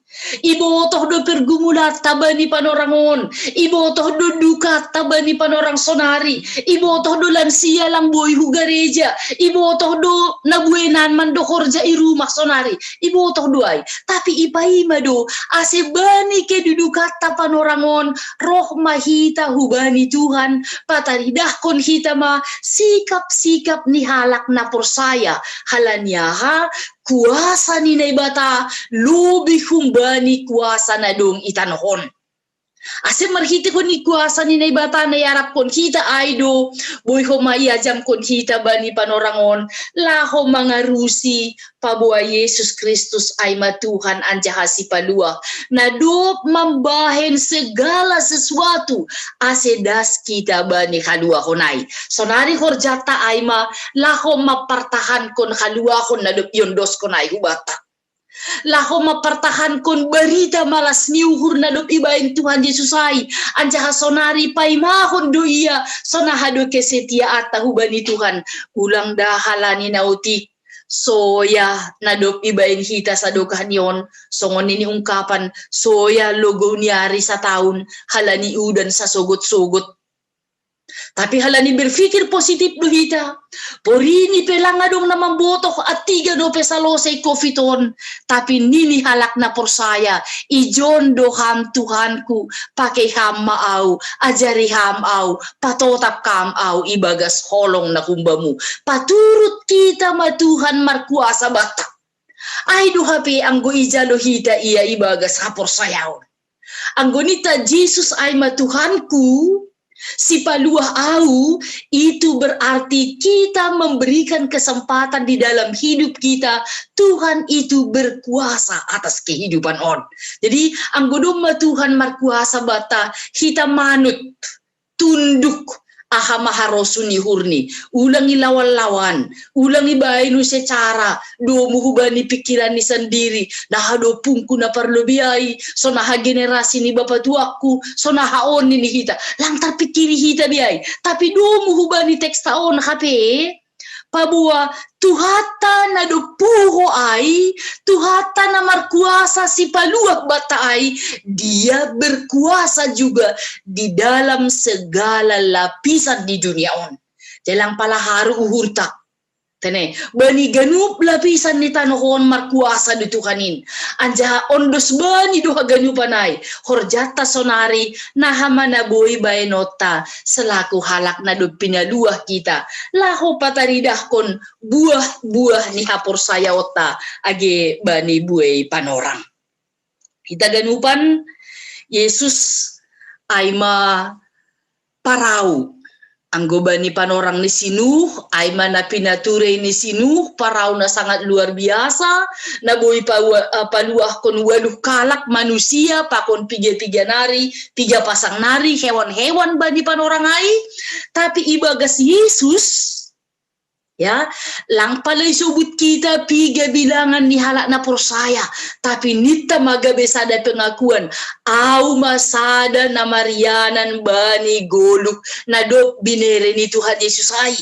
Ibotoh do pergumulat tabani panorangon. Ibotoh do duka tabani panorang sonari. Ibotoh do lansia lang boy hugareja. Ibotoh do nabuenan man do korja i rumah sonari. Ibotoh do ay. Tapi ipaima do ase bani ke dudukat ta panorangon. Roh mahita hubani Tuhan. Pataridah kon hita ma sikap-sikap ni halak na porsaya. Halanyaha kuasa ni naibata lubi humbani kuasa na dong itanohon. Ase marhiti ko ni kuasa ni naibata na yarap kon kita aido boy ho maiyajam kon kita bani panorangon laho mga rusi pabuwa Yesus Kristus ay matuhan anjaha si palua na do mambahen segala sesuatu ase das kita bani kalua honay. Sonari horjata ay ma laho mapartahan kon kalua kon na do yondos konay hubata. Laho mapartahan kon berita malas niuhur na dop ibain Tuhan Yesus ay anjaha sonari paimahon do iya sonahado kesetia ata hubani Tuhan ulang dahalani nautik soya na dop ibain hita sa dokahan yon songon ini ungkapan soya logo niari sa taon halani udan sa sugot-sugot. Tapi halani berpikir positif do hita. Porini pelanga dong na mambotok at 3 do pesalosay kofiton. Tapi nini halak na porsaya. Ijon do ham Tuhanku. Pakai ham maaw. Ajari ham aw. Patotap kam aw. Ibagas holong na kumbamu. Paturut kita matuhan markuasa batak. Ay do hape anggo ijalo hita iya ibagas haporsayaw. Anggo nita Jesus ay matuhanku. Si paluah au itu berarti kita memberikan kesempatan di dalam hidup kita. Tuhan itu berkuasa atas kehidupan on. Jadi anggodoma Tuhan markuasa bata kita manut tunduk aha maharosuni hurni ulangi lawan-lawan ulangi bainu secara do muhubani pikiran ni sendiri nah do pungku na parlobiai sonaha generasi ni bapak tuaku sonaha on ni hita lang terpikiri hita biai tapi do muhubani teks taon hape pabuwa tuhata na do puho ay tuhata na markuasa si paluak bata ay dia berkuasa juga di dalam segala lapisan di dunia on jalang pala haru uhurta tene bani ganup lapisan ni tanohon markuasa di Tuhanin anja ondos bani doha ganupanay horjata sonari nahamana boy baenota selaku halak na do pinaluah kita laho pataridah kon buah-buah ni hapor sayota age bani buay panorang kita ganupan Yesus ay ma parau anggo bani panorang ni sinuh, ay mana pinature ni sinuh, parau na sangat luar biasa, na boy paluah kon waluh kalak manusia, pakon 3 nari, 3 pasang nari, hewan-hewan bani panorang ay, tapi ibagas Yesus, ya, lang palay subut kita 3 bilangan ni halak na porsaya, tapi nita magabe sada pengakuan, au masada na Marianan bani goluk na dop binere ni Tuhan Yesus ay.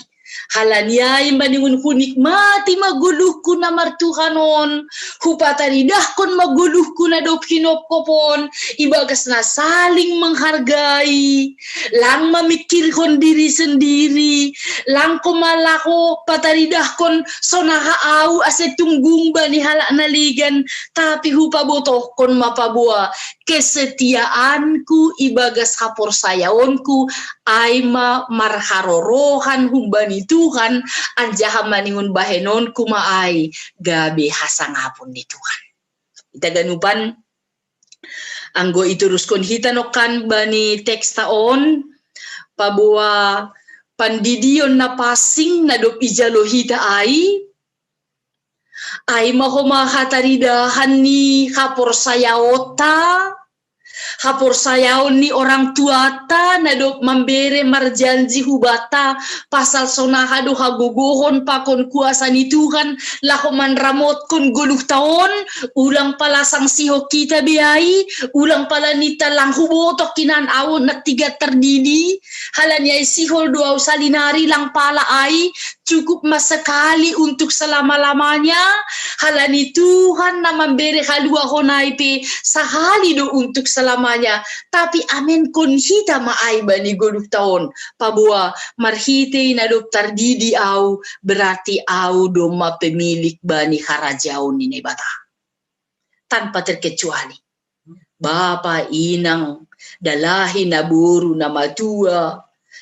Halanyay maningun kunikmati maguluhku na martuhanon, hupataridah kon maguluhku na dop hinopkopon, ibagas na saling menghargai, lang mamikir kon diri sendiri, lang komalako pataridah kon sonaha au ase tunggung bani halak naligan, tapi hupabotoh kon mapabua, kesetiaanku ibagas hapor sayaonku, aima marharorohan humbani Tuhan anjaha maningun bahenon kumaay gabi hasangapon ni Tuhan. Ita ganupan anggo ituruskon hitanokan bani tekstaon pabuwa pandidion na pasing na dop ijalo hita ay mahoma hataridahan ni hapor sayawota Hapor sayaon ni orang tua ta na do membere marjanji hubata pasal sonaha do hagogohon pakon kuasa ni Tuhan lako manramot kon guluh taon ulang pala sang siho kita biai ulang pala nita lang hubotok kinan awon na tiga terdidi halanya isihol doa salinari lang pala ai cukup masekali untuk selama-lamanya halani Tuhan na memberi halua honai pe sahali do untuk selamanya tapi amen kon hita maai bani goluk taon pabua marhite na do tardidi au berarti au doma pemilik bani harajaon ini bata tanpa terkecuali bapa inang dalahi naburu nama tua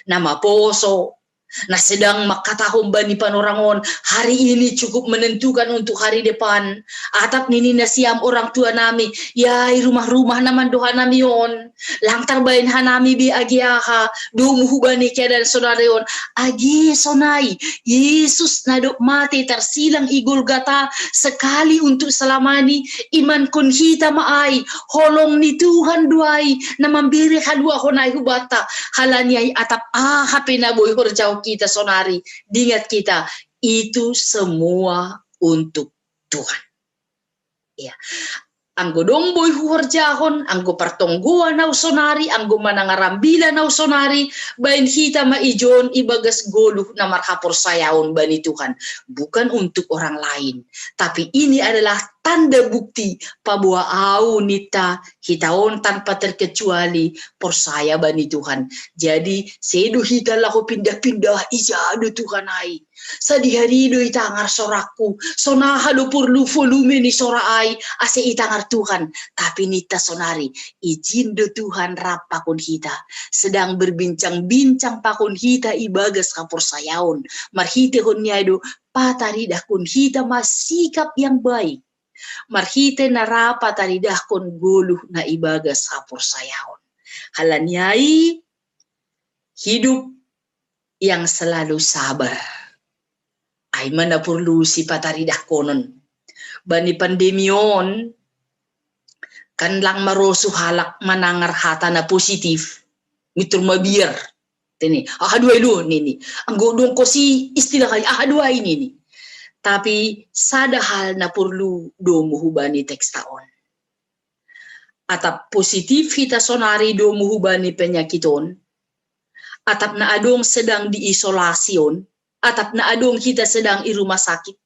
nama poso na sedang makatahong bani panorangon hari ini cukup menentukan untuk hari depan atap nini nasiam orang tua nami yai rumah-rumah naman doha nami yon lantar bain hanami bi agiaha dumuhu bani kedan sonareon agi sonai Yesus nadok mati tersilang igul gata sekali untuk selamani iman kon hita maai holong ni Tuhan duai na memberi halua honai hubata halanyai atap hape na boy horjau kita sonari diingat kita itu semua untuk Tuhan ya anggo dong boy huhorjahon anggo pertongguan nau sonari anggo manangarambila nau sonari bain hita maijon ibagas goluh na marhapor sayaon bani Tuhan bukan untuk orang lain tapi ini adalah tanda bukti pabua au nita hitaon tanpa terkecuali persaya bani Tuhan jadi sedu hita lahu pindah-pindah ijadu Tuhan ai sadihari do itangar soraku sonaha do perlu volume ni sora ai ase itangar Tuhan tapi nita sonari izin do Tuhan rap pakon hita sedang berbincang-bincang pakon hita ibagas kapor sayaon marhite hon nyaido pataridah kun hita masikap yang baik marhite narapa taridah kon guluh na ibagas hapor sayaon halanyai hidup yang selalu sabar ay mana perlu si pataridah konon bani pandemion kan lang marosu halak manangar hata na positif mitur mabiar tini dua lu nini anggo dong ko si istilah kali dua ini nih tapi sada hal na perlu do muhubani tekstaon atap positif hita sonari do muhubani penyakiton atap na adong sedang diisolasion atap na adong kita sedang i rumah sakit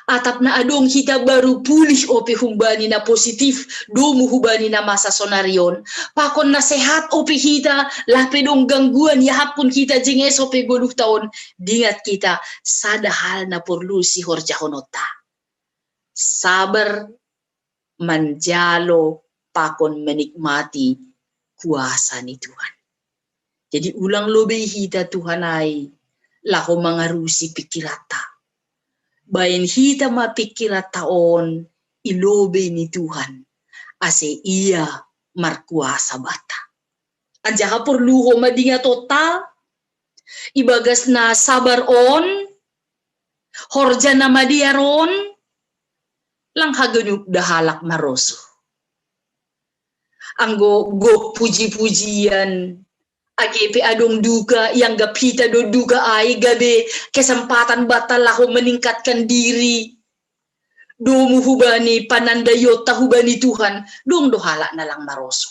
atap na adong kita baru pulih ope humbani na positif do muhubani na masa sonarion pakon na sehat ope kita lape dong gangguan ya hapun kita jenges ope goluh taon diingat kita sada hal na perlu si horjahonota sabar manjalo pakon menikmati kuasa ni Tuhan jadi ulang lobe hita Tuhan ai laho mangarusi pikirata bayan hita mapikirataon ilobe ni Tuhan ase iya markuasa bata anjaha perlu ho madinga total ibagas na sabar on horja na madiaron lang haganyuk dahalak maroso anggo go puji-pujian agepe adong duga yang gapita do duga ay gabe kesempatan batal lahu meningkatkan diri do muhubani panandayo tahubani Tuhan dong dohala na lang maroso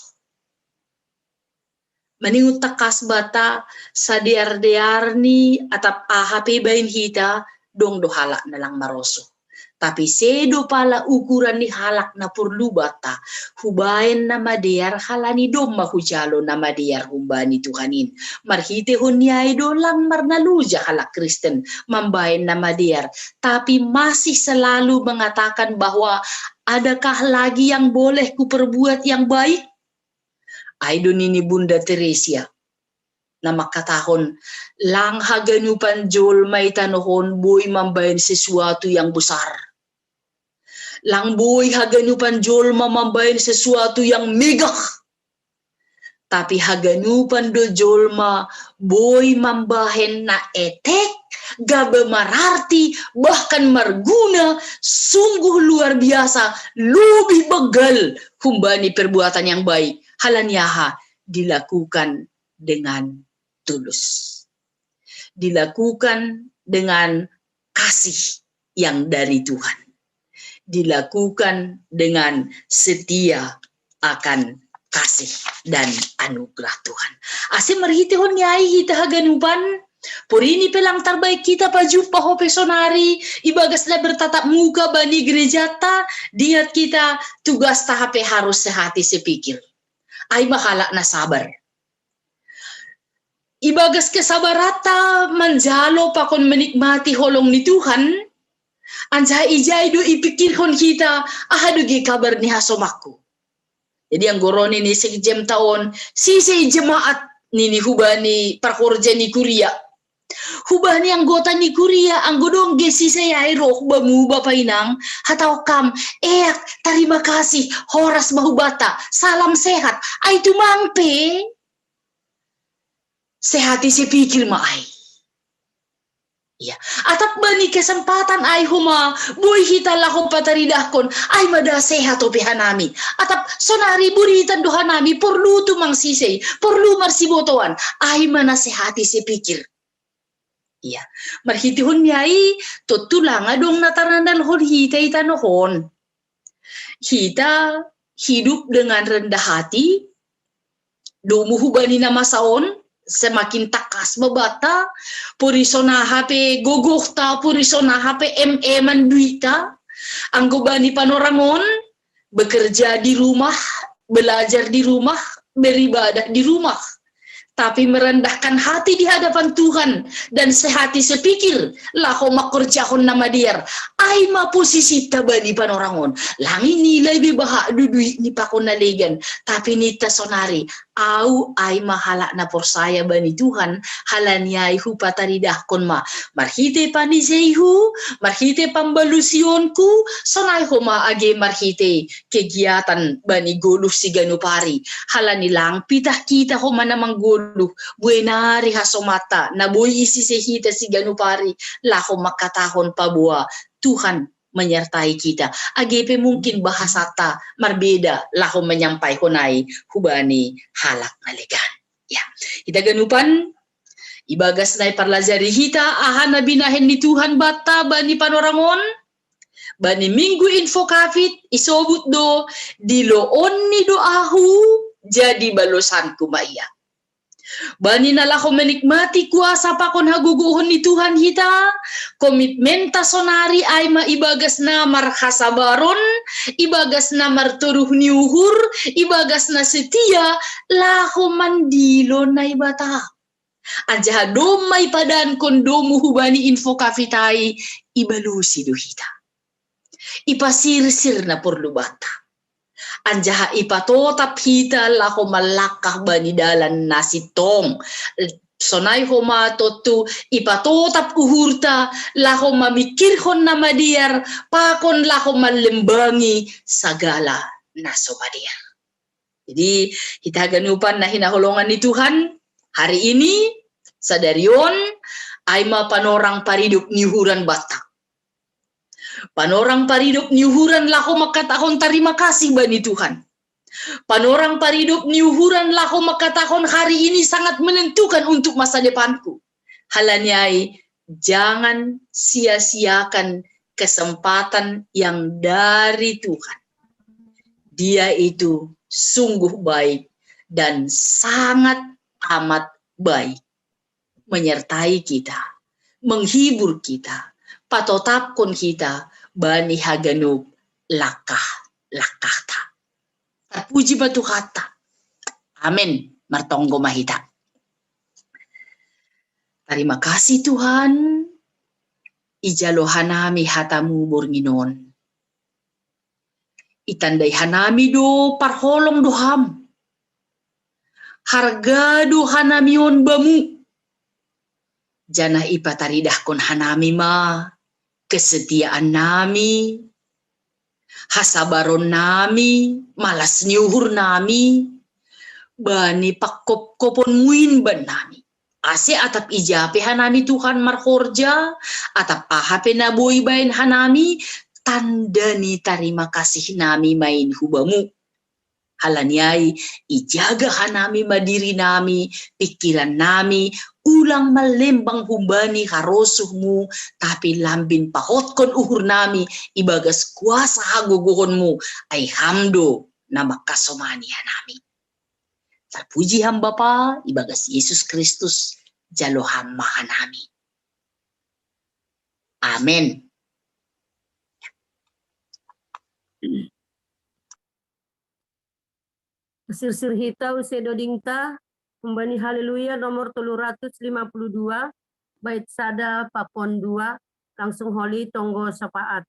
maningut takas bata sadiar-diar ni atap ahape bain hita dong dohala na lang maroso tapi sedo pala ukuran ni halak na perlu bata hubain na madear halani dom mahujalo na madear humbani Tuhanin marhite hunyai do lang marnaluja halak Kristen mambain na madear tapi masih selalu mengatakan bahwa adakah lagi yang boleh kuperbuat yang baik aidon ini Bunda Teresia na makatahon lang haganyupan jol may tanohon boy mambain sesuatu yang besar lang boy haganyupan jol mamambain sesuatu yang megah tapi haganyupan do jolma boy mambahin na etek gabe mararti bahkan marguna sungguh luar biasa lebih begal humbani perbuatan yang baik Halanyaha dilakukan dengan tulus. Dilakukan dengan kasih yang dari Tuhan. Dilakukan dengan setia akan kasih dan anugerah Tuhan. Ase marhitihon nyai hita haganupan, purini pelang terbaik kita pajumpa hope sonari, ibagaslah bertatap muka bani gereja ta, diat kita tugas tahape harus sehati sepikir. Ay mahala na sabar. Ibagas kesabarata manjalo pa kon menikmati holong ni Tuhan, anjay ijay do ipikirhon kita, ahadugi kabar ni hasomaku. Jadi ang goroni ni sejem taon, sisi jemaat ni hubani parkorja ni Kuria. Hubani anggota ni Kuria, ang godong gesi saya roh bamu bapainang, hatau kam, terima kasih, horas mahubata, salam sehat, ay tumangpe. Sehati sepikir maay. Ya, atap bani kesempatan ay huma, buhay hitala ko pataridahkon, ay mada sehat o pihanami. Atap sonari buritan dohanami, porlu tumang sisay, porlu marsibotoan, ay mana sehati sepikir. Ya, marhitihon niyay, tutulang adong natarandal hon hita itanohon. Hita hidup dengan rendah hati, dumuhubani na masaon, semakin takas babata, purisona HP gogokta, purisona HP manduita, ang gubani panorangon, bekerja di rumah, belajar di rumah, beribadah di rumah, tapi merendahkan hati di hadapan Tuhan dan sehati sepikir laho makerjahon nama diar ay maposisi tabani panorangon langi nilai bebaha dudui ni pakon nalegan tapi nita sonari au ay mahala na porsaya bani Tuhan halanyay hu pataridah kon ma marhite paniseihu marhite pambalusionku sonay huma age marhite kegiatan bani goluh si ganupari halanilang pitah kita huma namang goluh buenari hasomata na boy isi sehita si ganupari laho makatahon pabua Tuhan menyertai kita. Agepe mungkin bahasata marbeda laho menyampai honai hubani halak ngalegan. Ya, kita ganupan ibagas nai parlajari hita ahana binahen ni Tuhan bata bani panorangon bani minggu info kafit isobut do diloon ni doahu jadi balosanku maya. Bani nalaho menikmati kuasa pakon haguguhon ni Tuhan hita, komitmen tasonari ay maibagas na marhasabaron, ibagas na marturuh niuhur, ibagas na setia, laho mandilo na ibata. Anjaha domay padan kondomu hubani info kafitai, ibalusi do hita. Ipasirsir na porlu bata. Anjaha ipatotap hita laho malakah bani dalan nasitong. Sonay homa totu ipatotap uhurta laho mamikirhon na madiar pakon laho malembangi sagala naso madiar. Jadi kita ganupan na hinahulungan ni Tuhan hari ini sadarion ay mapanorang paridup nihuran batak. Panorang paridup niuhuran laho makatahon terima kasih bani Tuhan. Panorang paridup niuhuran laho makatahon hari ini sangat menentukan untuk masa depanku. Halanyai jangan sia-siakan kesempatan yang dari Tuhan. Dia itu sungguh baik dan sangat amat baik. Menyertai kita, menghibur kita, patotapkon kita bani haganup lakah ta. Terpuji batu kata. Amin. Martonggo mahita. Terima kasih Tuhan. Ijalo hanami hatamu bornginon. Itandai hanami do parholong doham. Harga do hanamion bamu. Jana ipataridah kon hanami ma. Kesetiaan nami, hasabaron nami, malas niuhur nami, bani pakkop-kopon muin ban nami. Ase atap ijape hanami Tuhan marhorja, atap ahape naboy bain hanami, tanda ni terima kasih nami main hubamu. Halaniai ijaga hanami madiri nami, pikiran nami, ulang malembang humbani harosuhmu, tapi lambin pahotkon uhur nami, ibagas kuasa hagogohonmu, ay hamdo nama kasomani hanami. Terpuji ham Bapa, ibagas Yesus Kristus, jalo hamba hanami. Amin. Sirsir hita usedo dingta, membani haleluya nomor 352, bait sada pakon 2, langsung holi tonggo sapaat.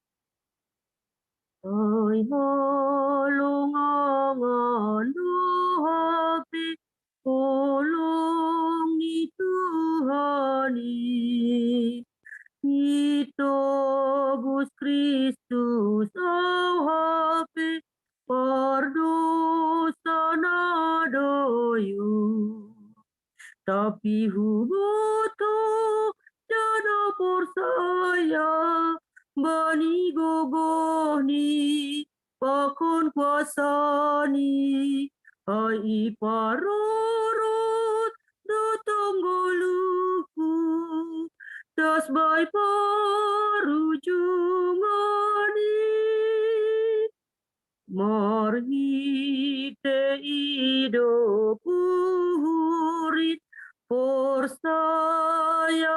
Oi holongongon duhopi, ulung ni Tuhani, itobus Kristus ohopi, pardosana doyu, tapi hubutu jana persaya, bani gogohni, pakon kuasani, ai parorot dotonggoluku, das bai parujungani, marhite ido purit, forsaya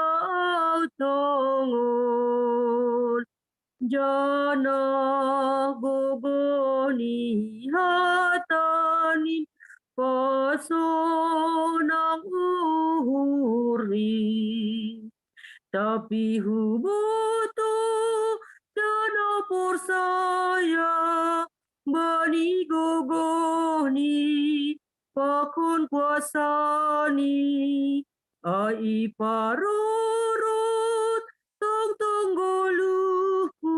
autongon, jana gogoni hatanin, pasonang uhuri, tapi hubutu jana persaya, bani gogoni, pakon kuasani, ai parorot tong goluku,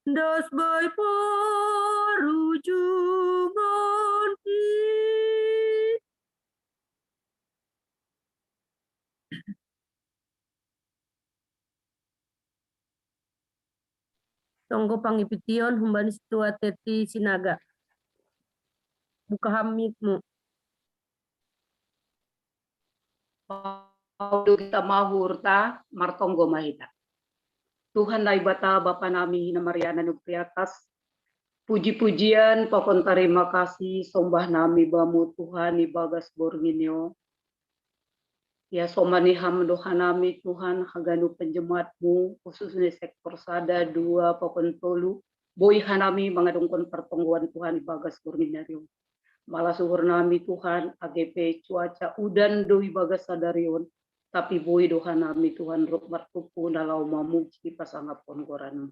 das bai parujungan ki. Tonggo pangipition humbani situa teti sinaga. Buka hamikmu. Paudu kita mahurta martonggo mahita. Tuhan lai bata Bapa nami hina Mariana nupriatas. Puji-pujian pokon terima kasih sombah nami bamu Tuhan ibagas borginio. Ya somani hamdoha nami Tuhan haganu penjematmu khususnya sektor sada 2 pokon tolu. Boy hanami mengadungkan pertongguan Tuhan ibagas borginio. Malah suhur nami Tuhan AGP cuaca udan doi bagas sadarion. Tapi boy doha nami Tuhan ruk martupu nalau mamuji pasangap ponggoran.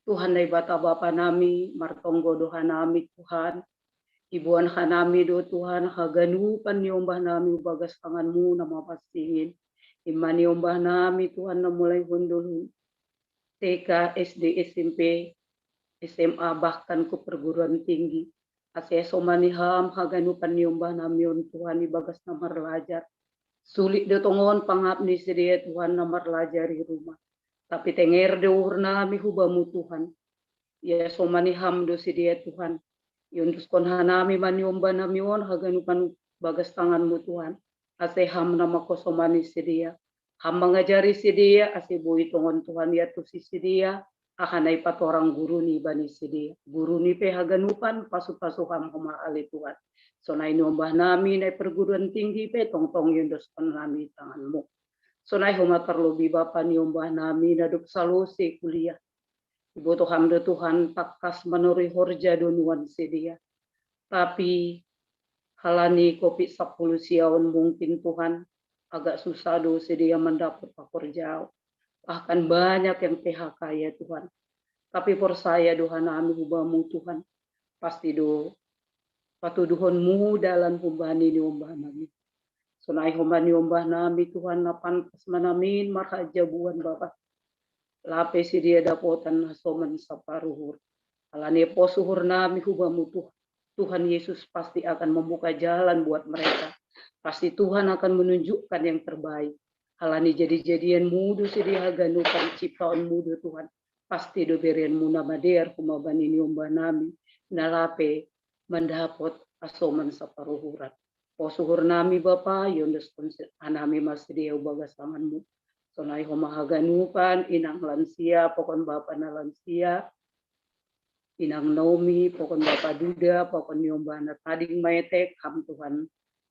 Tuhan dai bata Bapa nami martonggo doha nami Tuhan. Ibuan hanami do Tuhan haganu paniombah nami bagas tanganmu nama pasingin. Imani ombah nami Tuhan na mulai hundul TK, SD, SMP, SMA bahkan ke perguruan tinggi. Asya somani ham haganu paniombah nami on Tuhan ibagas namar lajar. Sulit dotongon pangapni sedia Tuhan namar lajari rumah. Tapi tenger de urna mi hubamu Tuhan. Ya somani ham do sedia Tuhan. Yundus kon hanami maniomba namion haganupan bagas tanganmu Tuhan. Ase ham nama kosomani sedia. Ham mengajari sedia ase boi tongon Tuhan ya tu si sedia. Akanai patorang guru ni bani sedia. Guru ni pe haganupan pasu-pasu ham homa ale Tuhan. So nai nombah nami nai perguruan tinggi pe tong-tong yundus kon nami tanganmu. So nai homa terlobi Bapa niombah nami naduk salose kuliah. Ibu Tuhan do Tuhan takas menuri horja donuan sedia. Tapi halani kopi 10 siawan mungkin Tuhan agak susah do sedia mendapat pekerjaan. Bahkan banyak yang PHK ya Tuhan. Tapi por saya Tuhan nami hubamu Tuhan. Pasti do patuduhonmu dalam humbani niombah nami. Sunai humbani niombah nami Tuhan napan pasmanamin marhajabuan Bapak. Lape si dia dapotan nasoman saparuhur. Alane posuhur nami hubamu Tuhan Yesus pasti akan membuka jalan buat mereka. Pasti Tuhan akan menunjukkan yang terbaik. Halani jadi-jadian mudu si dia ganukan ciptaan mudu Tuhan. Pasti do berian muna mader kumabani niombah nami. Nalape mendapat asoman saparuhurat. Posuhur nami Bapa, yondes anami masih bagas tanganmu. Sonai homahaganupan, inang lansia, pokon Bapa na lansia, inang Naomi, pokon Bapa Duda, pokon Yombana tading maetek, ham Tuhan.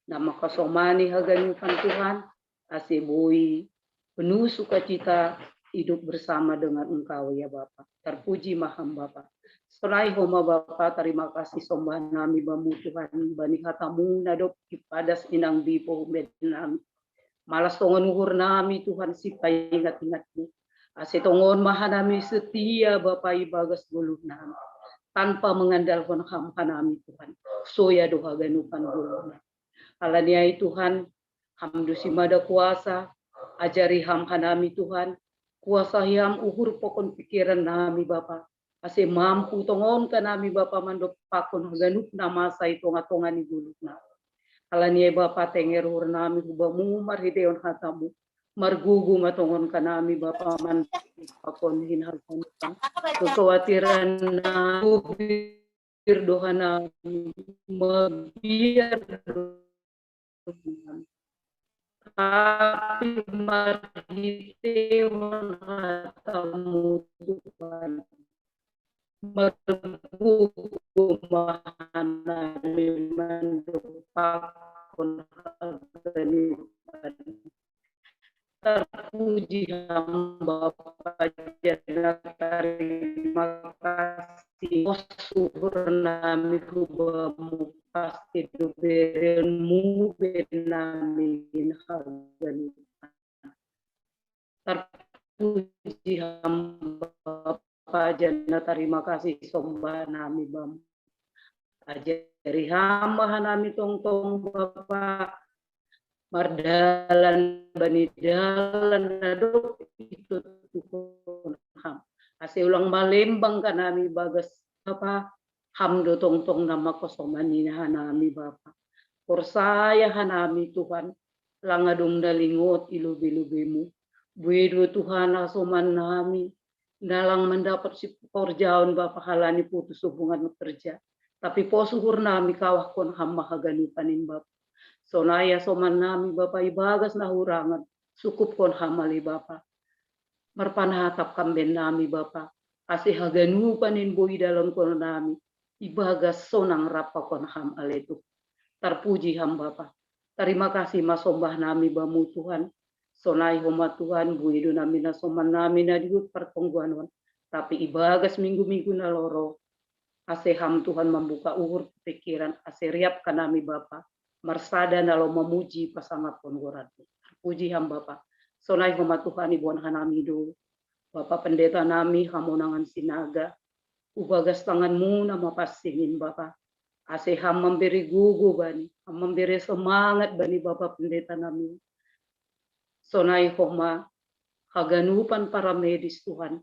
Nama kasomani haganupan Tuhan, asibui, penuh sukacita, hidup bersama dengan Engkau ya Bapa. Terpuji maham Bapa. Sonai homa Bapa, terima kasih sombah nami bamu Tuhan, bani hatamu nadop ipadas inang bipo bednam. Malas tongon uhur nami Tuhan sipai ingat-ingatmu. Asetongon maha nami setia Bapa ibagas guluh nami. Tanpa mengandalkan ham nami Tuhan. Soya doha ganupan guluh nami. Alaniai Tuhan, hamdu simada kuasa, ajari ham nami Tuhan. Kuasa ham uhur pokon pikiran nami Bapa. Ase mampu tongon ka nami Bapa mandop pakon ganup nama sai tonga-tonga ni guluh nami. Alaniai Bapa tenger hur nami hubamu marhideon hatamu. Margugu matongon ka nami Bapa mandop pakon hinhalkan. Kekhawatiran nami doha nami mabiar tapi marhideon hatamu Tuhan. Mergugu mahana mandopakon haganipan. Terpuji hamba Bapa, terima kasih. Syukur nami hubamu pasti duberenmu benami haganipan. Terpuji hamba Bapa, jana terima kasih sombah nami Bapa. Ajari hamba nami tong-tong Bapa. Mardalan bani dalan nadok itu Tuhan ham. Ase ulang malembang kan nami bagas Bapa. Hamdo tong-tong nama kosomani hanami Bapa. Porsaya hanami Tuhan. Langadong dalingot ilubi-lubimu. Buedo Tuhan asoman nami. Dalang mendapat si pekerjaan Bapa halani putus hubungan kerja. Tapi posuhur nami kawah kon hamba haganupanin Bapa. Sonaya soman nami Bapa ibagas nahurangan. Sukup kon hamali Bapa. Marpanahatap kamben nami Bapa. Ase haganupanin bui dalam kon nami. Ibagas sonang rapa kon ham aletu. Terpuji ham Bapa. Terima kasih masombah nami bamu Tuhan. Sonai homa Tuhan buido nami na soman nami na diut pertongguanon. Tapi ibagas minggu-minggu na loro. Ase ham Tuhan membuka uhur pikiran. Ase riap ka nami Bapa. Marsada nalo memuji pasangat ponggoran. Puji ham Bapa. Sonai homa Tuhan ibuan hanami do. Bapa pendeta nami hamonangan sinaga. Ubagas tanganmu nama pasingin Bapa. Ase ham memberi gugu bani. Ham memberi semangat bani Bapa pendeta nami. Sonai homa haganupan para medis Tuhan.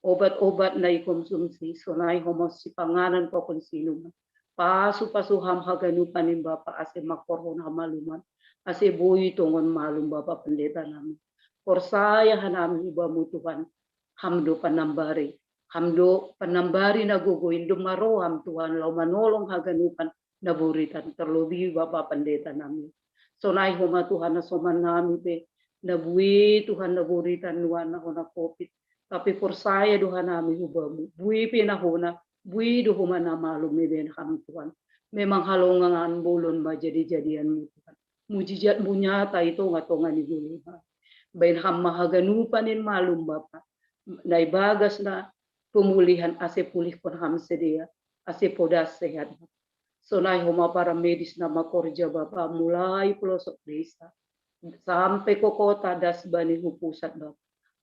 Obat-obat na ikonsumsi. Sonai homa si panganan pokon sinuman. Pasu-pasu ham haganupanin Bapa ase makorhon hamaluman. Ase bui tongon malum Bapa pendeta nami. Korsaya hanami ibamu Tuhan. Hamdo panambari. Hamdo panambari na guguin. Dumaroham Tuhan. Lau manolong haganupan na buritan. Terlebih Bapa pendeta nami. Sonai homa Tuhan na soman nami be. Nabui Tuhan naburitan nuan na hona COVID. Tapi forsaya Tuhan nami hubamu. Bui pinahona. Bui duhuma na malum meben ham Tuhan. Memang halongan bulon majadi-jadianmu Tuhan. Mujizat munyata itu ngatongan igulima. Bain ham mahaganupanin malum Bapa. Naibagas na pemulihan ase pulih kon ham sedia. Ase podas sehat. Sonai homa para medis na makorja Bapa. Mulai pelosok desa. Sampai ke kota das bani pusat Bapa.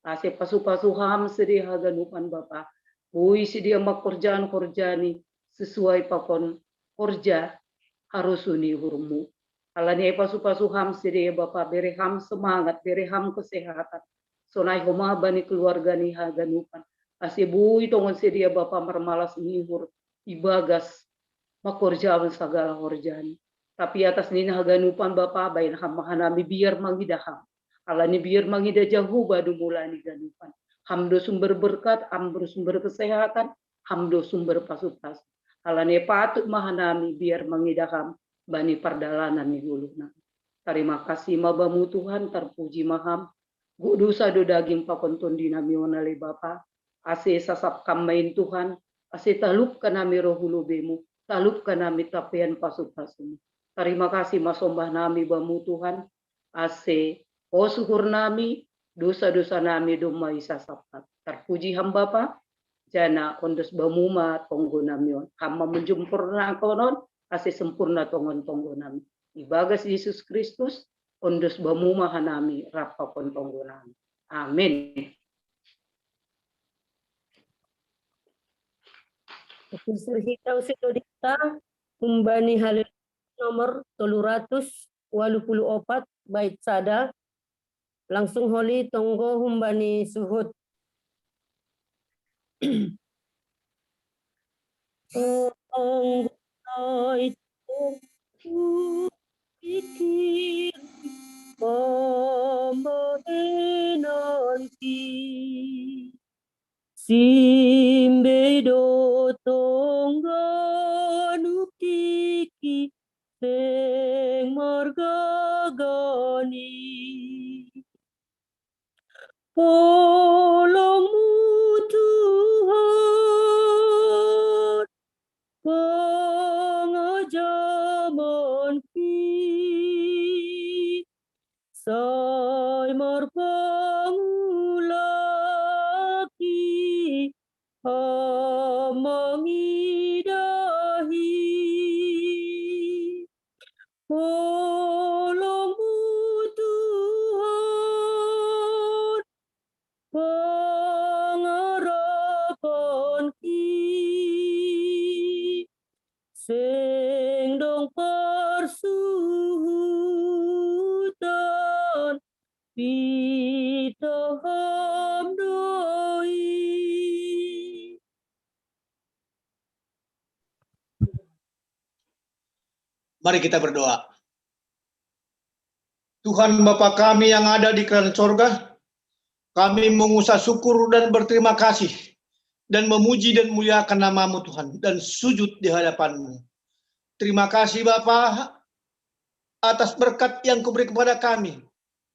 Ase pasu-pasu ham sedia haganupan Bapa. Bui sedia makorjaan-korjani sesuai pakon korja harus uni hurmu. Alani pasu-pasu ham sedia Bapa beri ham semangat, beri ham kesehatan. Sonai homa bani keluarga ni haganupan. Ase bui tongon sedia Bapa mermalas nihur ibagas makorjaan segala korjani. Tapi atas nina haganupan Bapa bain ham mahanami biar mangidaham. Alani biar mangidah jauh badu mulani ganupan. Hamdo sumber berkat, hamdo sumber kesehatan, hamdo sumber pasu-pasu. Halane patut mahanami biar mengidaham bani perdalanan ni guluna. Terima kasih mabamu Tuhan, terpuji maham. Gu dosa do daging pakonton dinami onale Bapa. Ase sasap kamain Tuhan, ase talup kanami rohulu bemu, talup kanami tapian pasu-pasumu. Terima kasih masombah nami bamu Tuhan, ase syukur nami, dosa-dosa nami domai sasapkat. Terpuji hamba Bapa, jana ondos bamuma tonggo namion, hamba menjempurna konon, ase sempurna tonggo nami. Ibagas Yesus Kristus, ondos bamuma hanami, rapa kontonggo nami. Amin. Kusur hitau sedodita umbani hal nomor 384 bait sada langsung holi tonggo humbani suhut. Tonggo itu pikir nanti simbedo tonggo nukiki seng margagani tolongmu Tuhan pengajaman ki say marpangulaki mengidahi tolongmu Tuhan pengarapan ki sing dong persuhutan pitaham doi. Mari kita berdoa. Tuhan Bapa kami yang ada di kerajaan sorga, kami mengucap syukur dan berterima kasih dan memuji dan muliakan nama-Mu Tuhan dan sujud di hadapan-Mu. Terima kasih Bapa atas berkat yang Kau beri kepada kami.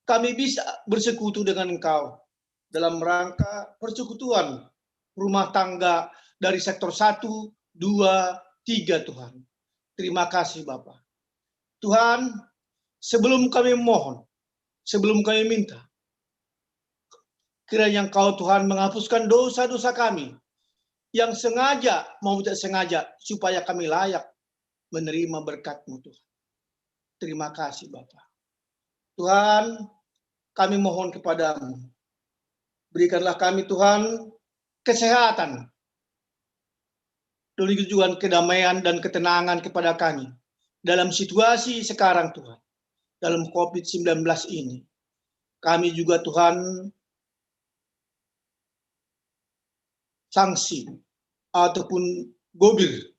Kami bisa bersekutu dengan Engkau dalam rangka persekutuan rumah tangga dari sektor 1, 2, 3 Tuhan. Terima kasih Bapa. Tuhan, sebelum kami mohon, sebelum kami minta, kiranya Engkau Tuhan menghapuskan dosa-dosa kami yang sengaja mau tidak sengaja supaya kami layak menerima berkat-Mu Tuhan. Terima kasih Bapa. Tuhan, kami mohon kepadamu, berikanlah kami Tuhan kesehatan, tujuan kedamaian dan ketenangan kepada kami dalam situasi sekarang Tuhan, dalam COVID-19 ini. Kami juga Tuhan sanksi ataupun gobir,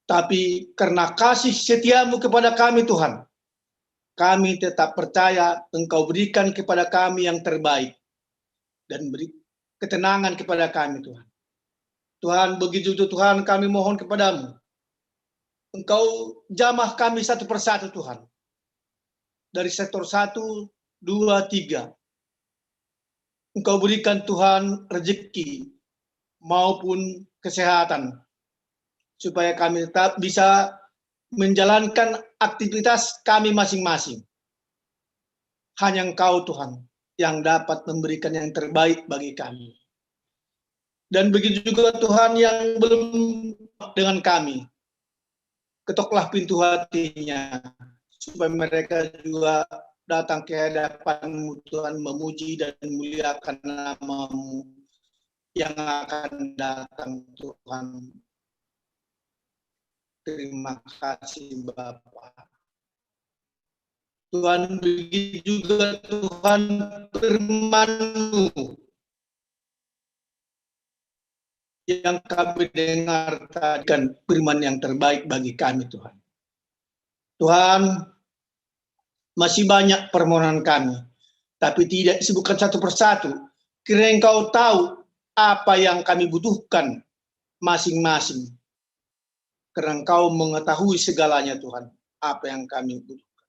tapi karena kasih setiamu kepada kami Tuhan, kami tetap percaya Engkau berikan kepada kami yang terbaik dan beri ketenangan kepada kami Tuhan. Tuhan, begitu Tuhan kami mohon kepadamu, Engkau jamah kami satu persatu Tuhan. Dari sektor 1, 2, 3. Engkau berikan Tuhan rezeki maupun kesehatan, supaya kami tetap bisa menjalankan aktivitas kami masing-masing. Hanya Engkau Tuhan yang dapat memberikan yang terbaik bagi kami. Dan begitu juga Tuhan yang belum dengan kami, ketoklah pintu hatinya, supaya mereka juga datang ke hadapan-Mu Tuhan, memuji dan muliakan nama-Mu yang akan datang Tuhan. Terima kasih Bapa. Tuhan, begitu juga Tuhan firman-Mu yang kami dengarkan, firman yang terbaik bagi kami Tuhan. Tuhan, masih banyak permohonan kami, tapi tidak disebutkan satu persatu. Kiranya Engkau tahu apa yang kami butuhkan masing-masing. karena Engkau mengetahui segalanya Tuhan, apa yang kami butuhkan.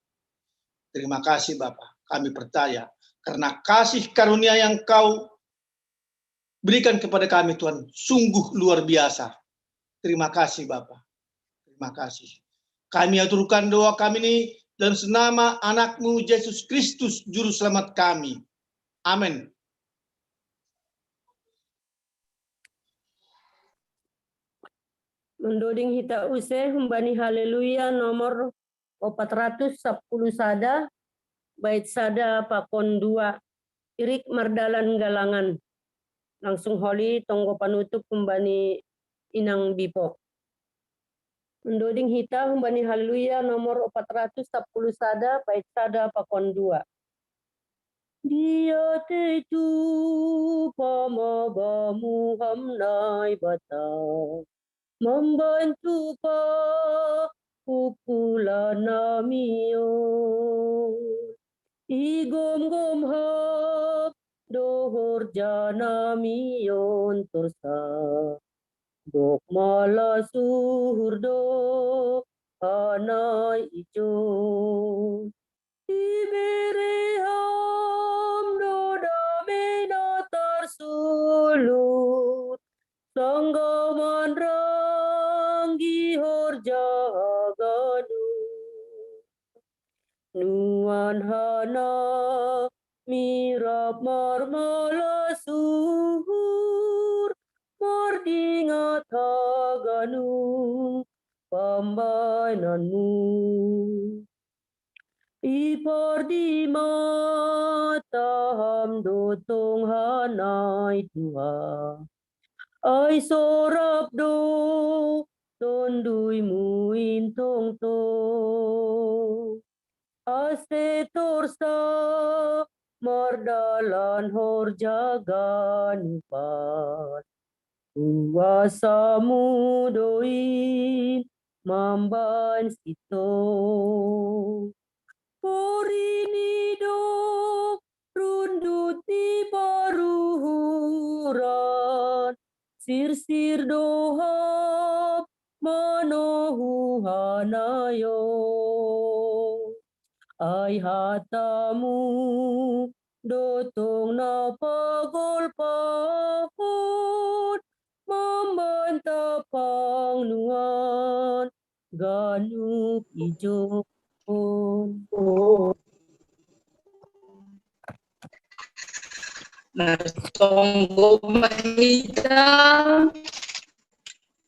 Terima kasih Bapa, kami percaya karena kasih karunia yang Kau berikan kepada kami Tuhan, sungguh luar biasa. Terima kasih Bapa, terima kasih. Kami aturkan doa kami ini dalam senama anak-Mu Yesus Kristus, Juru Selamat kami. Amin. Mendoding hita use humbani haleluya nomor 410 sada bait sada pakon 2 irik mardalan galangan langsung holi tonggo panutup humbani inang bipo. Mendoding hita humbani haleluya nomor 410 sada bait sada pakon 2. Dia tetu pamagamu hamnai bata membantu pukulan namio igom-gom hap dohor janamion tursa dok mala suhurdo anai ijo ibereham dodamena tarsulut sanggaman ranggi horjagadu nuan hana mirap marmala suhur mardingat haganu pambainanmu ipardi mata ham dotong hanai Tuhan ai sorap do tondui muin tong to aste torsa mardalan hor jagan pat kuasamu doi mamban sito porini do runduti baruhuran sir-sir dohap manohu hanayo ay hatamu dotong na pagol pahon mamanta pangnuan ganuk ijo Martonggo mahita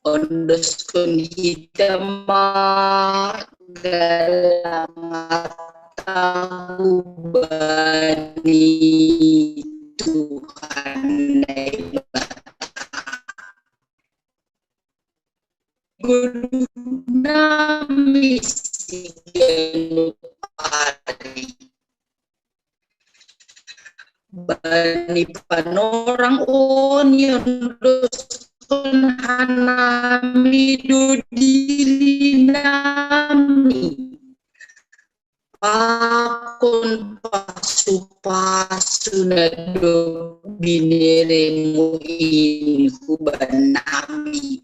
ondos kun hitama galamatahu bani Tuhan guru nami sigenu ari bani panorang onion dosun hanami dudiri nami pakon pasu-pasu nado bineremu inhuban nami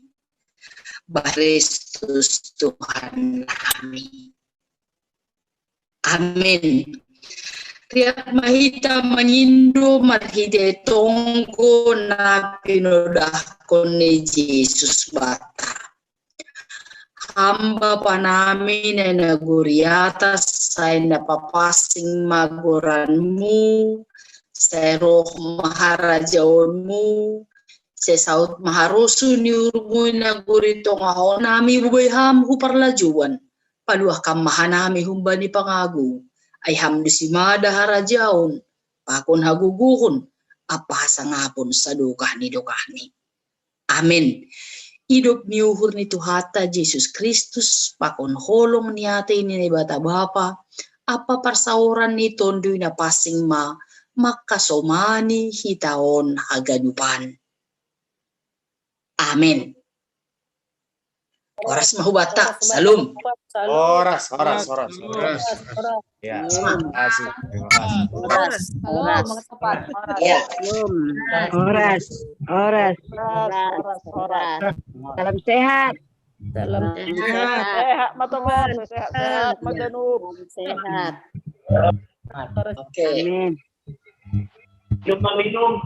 Baristus Tuhan nami. Amin. Tiap mahita menyindo marhide tonggo na pinodahkon ni Jesus bata. Hamba panami na naguriatas say napapasing magoranmu, say roh maharajaonmu, say saut maharusu ni urmoy nagurito ngahon nami bubayham huparlajuan, paluah kam mahanami humbani pangagu. Ay hamdusimada harajaon, pakon hagugukon, apasa ngapon sa dukah ni. Amin. Hidup ni uhur ni Tuhata Jesus Kristus, pakon holong ni ate ni bata bapa, apa parsauran ni tondoy na pasing makasomani hitaon hagadupan. Amin. Oras mahubata, salum. Oras. Ya, terima kasih. Ya. Oras. Salam sehat. Salam Sehat. Sehat Matomo, sehat-sehat Madanub. Sehat. Oke. Amin. Cuma minum.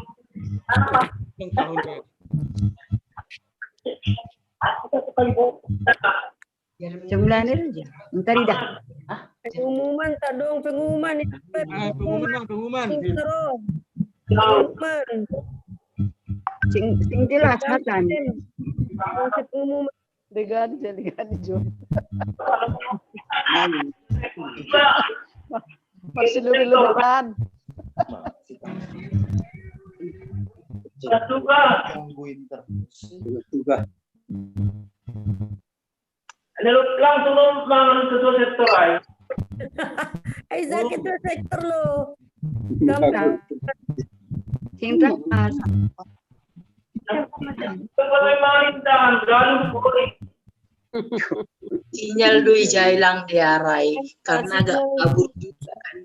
Sembilan aja. Bentar dah. Pengumuman tak dong, pengumuman. Pengumuman. Terus. Pengumuman. Sing jelas Hasan. Pengumuman. Digani Jun. Masih luluran. Langsung sesuai sektor ay. Ay, sakit na sektor lo. Sing jelas. Sinyal dui jailang diarai karena agak kabur juga kan.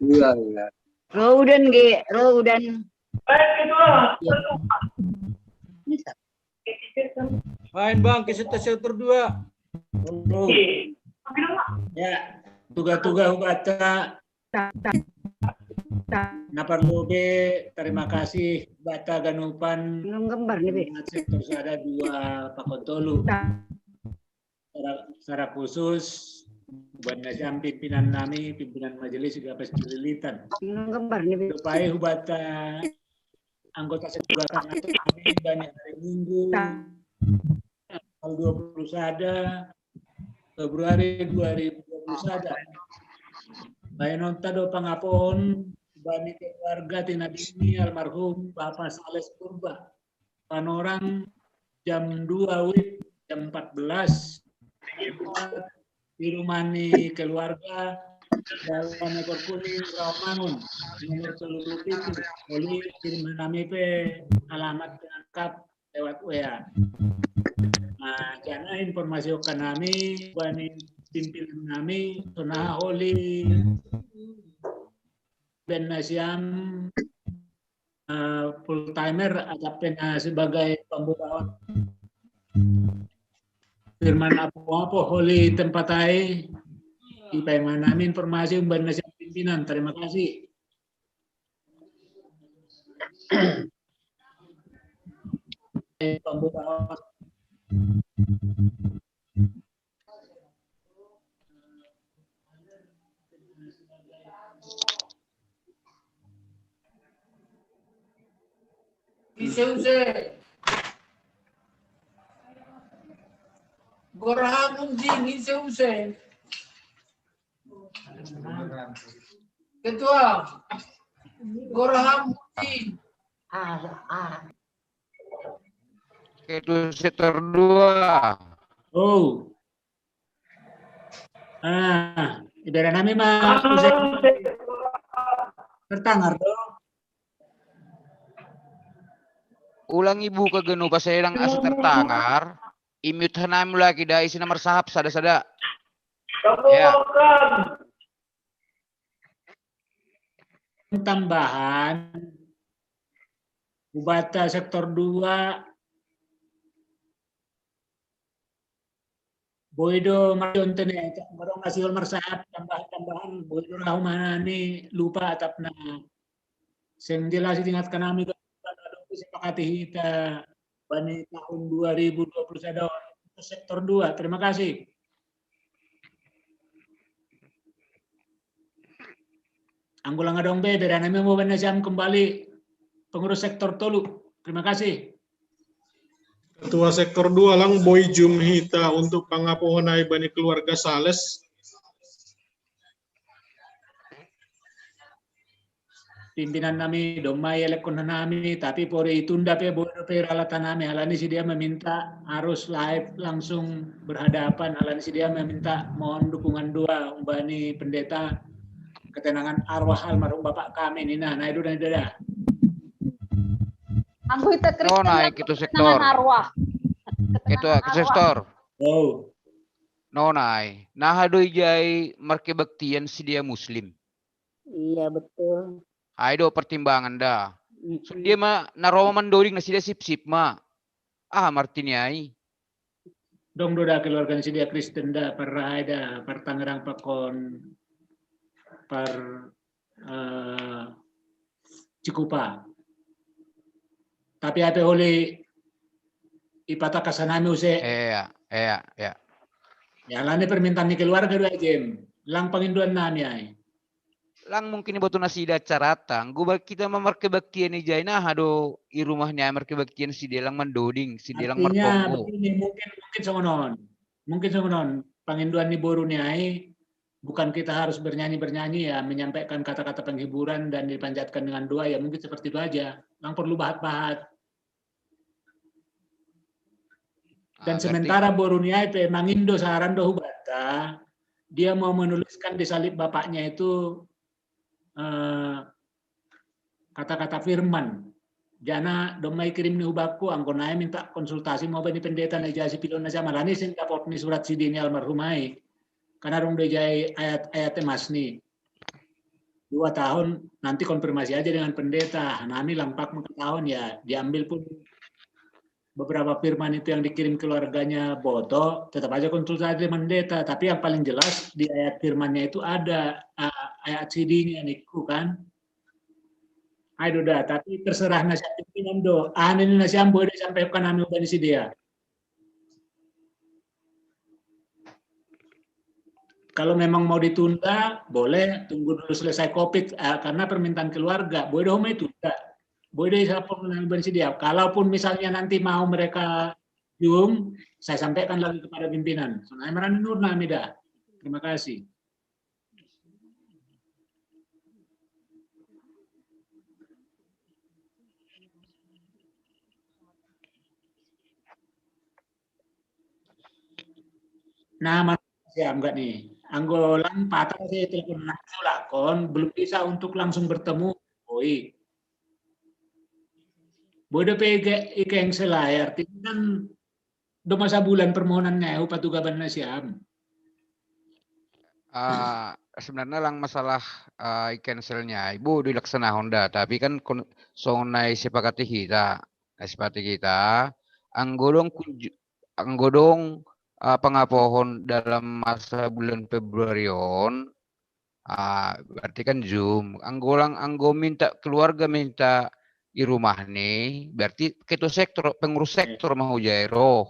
Rodan ge, Rodan. Main Bang ke sektor 2. Ya, tuga-tuga baca. Naparlobe, terima kasih Bata Ganupan. Gambar nih, Sektor ada 2 Pakontolu. Secara khusus buat najam pimpinan kami, pimpinan majelis juga pesilitan. Gambar nih. Lupai hubata anggota sektor kami banyak hari Minggu tanggal 20 sada Februari 2020 sada. Bayan nonton do pangapon bani keluarga tina bini almarhum Bapak Sales Purba. Panorang jam 2 WIB jam 14 di rumah nih keluarga Jalan Ekor Kuning Rawamangun nomor seluruh itu boleh kirim nami pe alamat lengkap lewat WA. Nah, karena informasi kami bani pimpinan kami Sunah Oli Ben Nasyam full timer adaptena sebagai pembukaan firman apa Oli tempatai ipai nami informasi Ben Nasyam pimpinan. Terima kasih. Pembukaan Ise Gorahapun din ise Ketua Gorahapun din Itu sektor 2. Oh. Ibarat kami mah tertangar dong. Ulang ibu ke genu paserang asa tertangar. Imut hanam lagi dah isi nomor sahab sada-sada. Ya. Tambahan Bubata sektor 2 Boydo Marion tene barong hasil mersahap tambahan Boydo rahumana ni lupa atap na sing jelas diingatkan kami sepakati kita bani tahun 2021 sektor 2. Terima kasih. Anggulang adong be dan kami mau jam kembali pengurus sektor tolu. Terima kasih. Ketua sektor 2 lang Boy Jumhita untuk pangapohonai bani keluarga Sales. Pimpinan kami domai elekon nami tapi pori itunda pe bodo pe ralatan nami halani si dia meminta harus live langsung berhadapan halani si dia meminta mohon dukungan doa umbani pendeta ketenangan arwah almarhum bapak kami Nina Naidu dan Dada. Anggota Kristen Oh, naik itu sektor. arwah. Itu sektor. Oh. No naik. Nah hadoi jai markebaktian si dia muslim. Iya betul. Aido pertimbangan dah. So, dia mah narawa mandoring na sila sip-sip mah. Martini ay. dong doda keluarga si dia Kristen da perraida per Tangerang pakon per Cikupa. Tapi apa oleh ipata kasanami use. Iya. Ya lani permintaan ni keluarga dua jem. Lang panginduan nami ay. Lang mungkin ibu nasi da caratang. Gua kita memar kebaktian ni jay nah hado i rumahnya amar kebaktian si dia lang mandoding, si dia lang Artinya martonggo. begini, mungkin songonon. Mungkin songonon. Panginduan ni boru ni ay bukan kita harus bernyanyi ya, menyampaikan kata-kata penghiburan dan dipanjatkan dengan doa ya, mungkin seperti itu aja. Yang perlu bahat-bahat. Dan sementara Boruniai pe mangindo sarando hubata, dia mau menuliskan di salib bapaknya itu kata-kata firman. Jana domai kirim ni hubaku, angkonai minta konsultasi mau bani pendeta na jasi pilon na sama lani sing dapat ni surat sidini almarhumai. Karena rong dejai ayat-ayatnya mas nih 2 tahun nanti konfirmasi aja dengan pendeta. Nami lampak tahun ya diambil pun beberapa firman itu yang dikirim keluarganya boto tetap aja konsultasi dengan pendeta. Tapi yang paling jelas di ayat firmannya itu ada ayat CD-nya niku kan. Ayo dah, tapi terserah nasihat pimpinan do. Ini nasihat boleh disampaikan kami ubah si dia. Kalau memang mau ditunda, boleh tunggu dulu selesai COVID karena permintaan keluarga. Boleh dong itu tidak. Boleh siapapun yang bersedia. Kalaupun misalnya nanti mau mereka Zoom, saya sampaikan lagi kepada pimpinan. Sonai Marani Nur Namida. Terima kasih. Nah, siap enggak nih? Anggolan patah saya telepon langsung lakon, belum bisa untuk langsung bertemu. Oi. Bodoh pege ikeng selai, artinya kan do masa bulan permohonannya patugaban na siam. Sebenarnya lang masalah i-cancelnya ibu dilaksana Honda, tapi kan sonai sepakati kita, anggodong pengapohon dalam masa bulan Februarion, berarti kan Zoom. Anggo minta keluarga minta di rumah nih, berarti ketua sektor pengurus sektor mau jairo.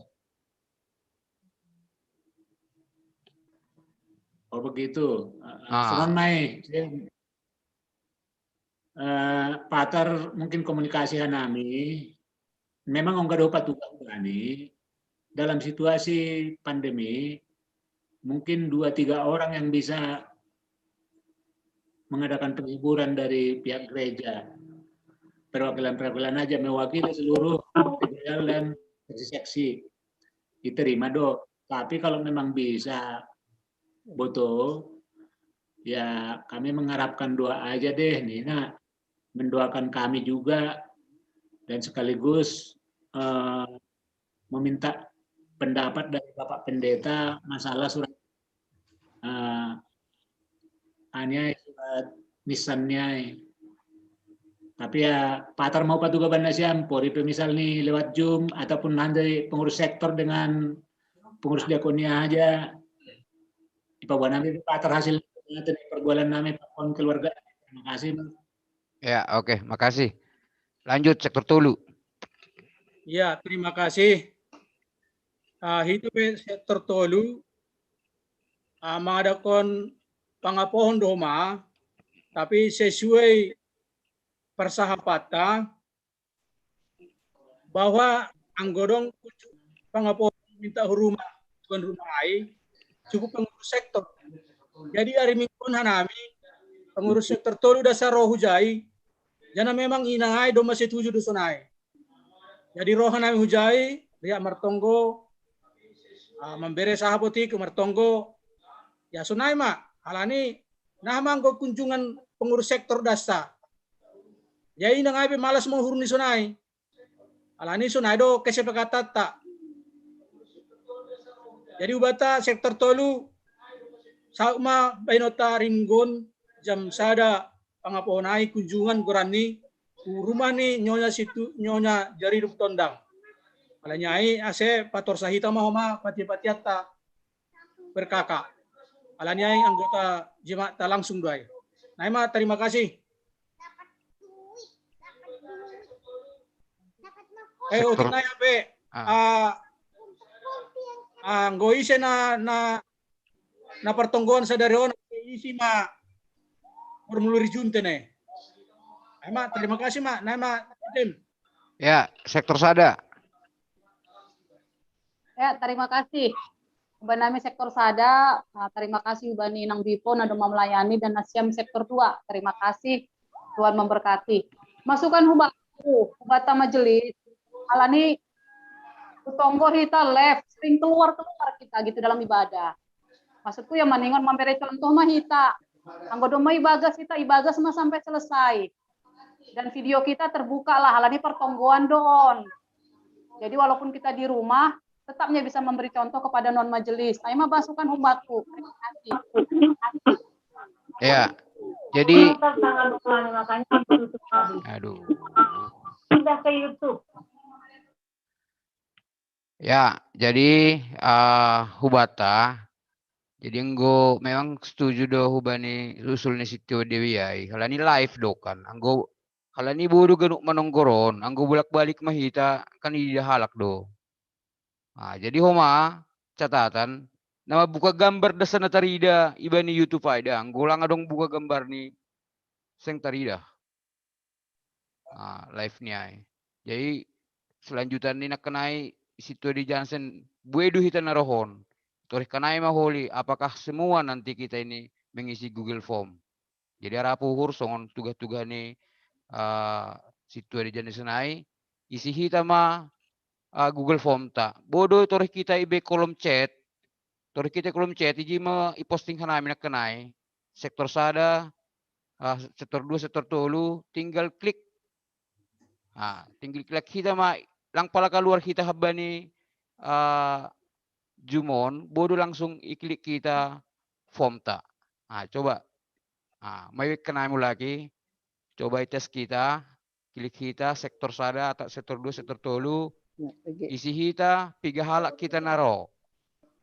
Oh begitu. Seron mai. Patar mungkin komunikasi nami. Memang enggak ada patugas berani. Dalam situasi pandemi, mungkin 2-3 orang yang bisa mengadakan penghiburan dari pihak gereja. Perwakilan-perwakilan aja mewakili seluruh gereja dan seksi. Diterima dok. Tapi kalau memang bisa, Boto, ya kami mengharapkan doa aja deh, Nina. Mendoakan kami juga dan sekaligus meminta pendapat dari Bapak Pendeta masalah surat surat nisannya. Tapi ya patar mau patugaban na siya pori misal nih lewat Zoom ataupun nanti pengurus sektor dengan pengurus diakonia aja. Ipabuan namin patar hasil natin pergualan namin pakon keluarga. Terima kasih. Ya, oke, makasih. Lanjut sektor Tulu. Ya, terima kasih. Hidup sektor Tolu mengadakan pangapohon doma, tapi sesuai persahabatan bahwa anggodong pangapohon minta rumah bukan rumah ai cukup pengurus sektor. Jadi hari minggu nami pengurus sektor Tolu dasar roh hujai, jana memang inangai doma setuju dusunai. Jadi roh nami hujai lihat martonggo memberi sahaboti ke martonggo ya sunai mak alani nama anggo kunjungan pengurus sektor dasa ya ini ngai malas mau hurni sunai alani sunai do kesepakatan tak jadi ubata sektor Tolu sauma bainota ringgon jam sada pangaponai kunjungan gorani rumah ni nyonya situ nyonya jari tondang Alanyai ase pator sahita mahoma pati-patiata berkakak. Alanyai anggota jemaat ta langsung doai. Naima terima kasih. Utik na yape. Nggoise na pertonggoan sa darion isi ma formuliri junte ne. Naima terima kasih mak. Naima tim. Ya, sektor sada. Ya, terima kasih. Ubanami sektor sada, terima kasih Ubani Nang Bipo, Nadoma melayani, dan Nasiam sektor 2. Terima kasih, Tuhan memberkati. Masukan hubata majelis, alani utonggo hita left, sering keluar kita gitu dalam ibadah. Maksudku ya maningon mampere contoh mah hita, anggodoma ibagas hita, ibagas mah sampai selesai. Dan video kita terbuka lah, alani pertonggoan doon. Jadi walaupun kita di rumah, tetapnya bisa memberi contoh kepada non majelis. Saya mah masukan hubatku. Terima kasih. Ya, jadi aduh. Pindah ke YouTube. Ya, jadi hubata. Jadi enggo memang setuju do hubani usulnya Sitio Dewi ai. Halani live do kan. Anggo halani bodo genuk manonggoron, anggo bolak-balik mahita kan ida halak do. Nah, jadi homa catatan nama buka gambar dasana tarida ibani YouTube ada anggolang adong buka gambar nih seng tarida. Nah, live nya. Jadi selanjutnya ini nak kenai situ di Jansen buedu hita narohon. Torih kenai maholi apakah semua nanti kita ini mengisi Google Form. Jadi arapuhur songon tugas-tugas nih situ di Jansen senai isi hita mah Google Form ta. Bodoh torih kita ibe kolom chat. Torih kita kolom chat iji ma iposting hanami nak kenai. Sektor sada, sektor 2, sektor 3 tinggal klik. Tinggal klik kita mah lang pala keluar kita habani Jumon, bodoh langsung iklik kita form ta. Coba. May kenai mo lagi. Coba tes kita, klik kita sektor sada atau sektor 2, sektor 3. Isi hita, 3 halak kita naro.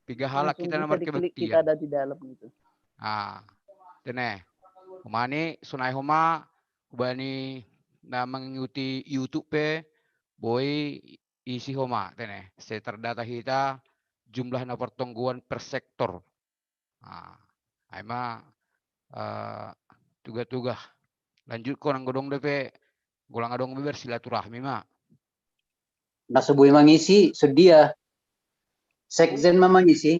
3 halak kita nomor kebaktian. Kita ada di dalam itu. Tene. Humani sunai homa ubani na mengikuti YouTube boy isi homa tene. Seter data hita jumlah na pertongguan per sektor. Aima tuga-tuga. Lanjut ko nang godong DP. Gulang adong beber silaturahmi ma. Nasubuhi mangisi, sedia. Sekjen mangisi.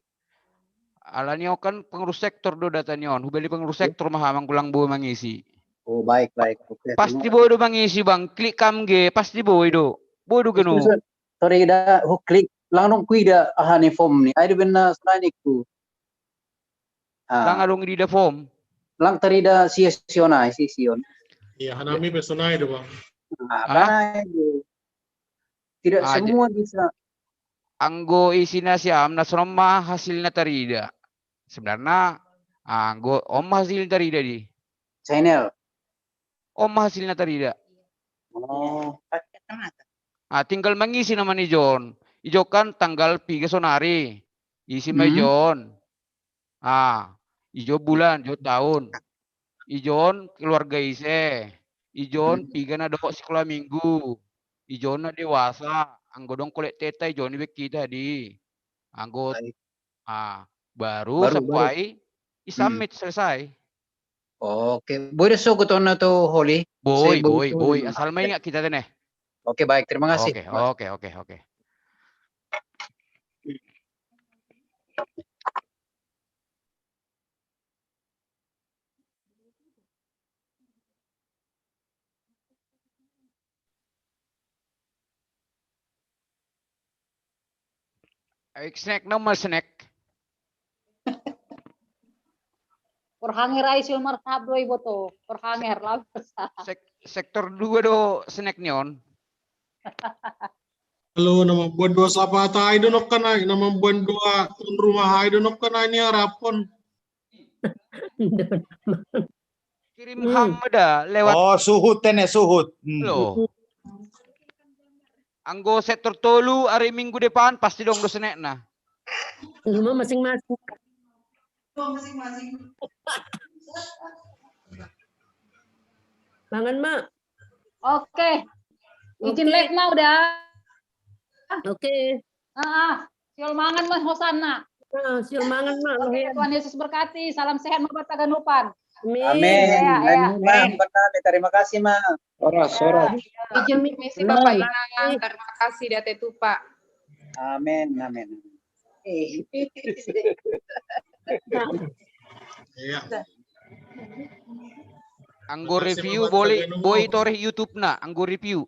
Alanyo kan pengurus sektor do datanya on. Hubali pengurus sektor mahamang gulang bu mangisi. Oh baik. Okay, pasti boy do mangisi bang. Klik kamge pasti boy do. Boy do geno. Sorry ida klik langnong kui da ahani form ni. Ay benna sunai ku. Lang adong di da form. Lang tarida siona sion. Iya, hanami personai do bang. Tidak semua bisa. Anggo isina siam nasroma hasilnya tarida. Sebenarnya anggo om hasil tarida di. Channel. Om hasilnya tarida. Oh, tinggal mengisi nama ni John. Ijo kan tanggal 3 sonari. Isi may John. Ijo bulan, ijo tahun. Ijon keluarga ise. Ijon piga na do sekolah minggu. Ijon na dewasa. Anggo dong kolek teta ijon ibek kita di. Anggo baru sampai isubmit selesai. Oke, boleh so na to Holly. Boy. Asal may nga kita dene. Oke, baik. Terima kasih. Oke. Snack nomor snack. Perhanger ay silmar tabloy boto. Perhanger lah. Sektor 2 do snack nion. Halo, nama buat 2 sapata ay donok kanay, nama buat 2 tun rumah ay donok kanay ni rapon. Kirim ham ada lewat. Oh, suhut tene suhut. Loh. Anggo sektor tolu hari minggu depan pasti dong dosenek nah. Rumah masing-masing. Mangan, Mak. Oke. Izin live mah udah. Oke. Siul mangan Mas Hosana. Siul mangan, Mak. Oke, Tuhan Yesus berkati. Salam sehat Mabat Taganupan. Amin. Amin. Terima kasih, Ma. Oras. Izin misi Bapak Inang. Terima kasih Date Tupa. Amin. Iya. Anggo review boleh boy tore YouTube na, anggo review.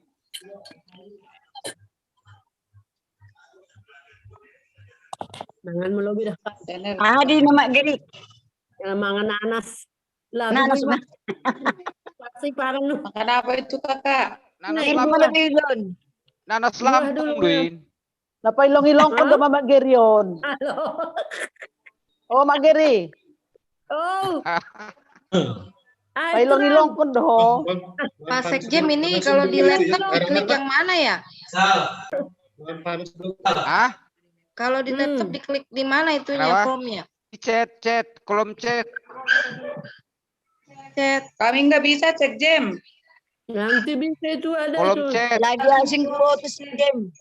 Mangan mulu dah. Adi nama Geri. Mangan nanas. Lah, Nanas mah. Pasti parang lu. Makan apa itu kakak? Nanas Lampung, Duin. Napa ilong-ilong ko do Mama Gerion. Halo. Oh, Mak Geri. Oh. Ilong-ilong ko do. Pak Sekjem ini kalau di laptop diklik yang mana ya? Kalau di laptop diklik di mana itunya formnya? Chat, kolom chat. Kami nggak bisa cek jam. Nanti bisa itu ada kolom tuh. chat. Lagi asing foto si Dem.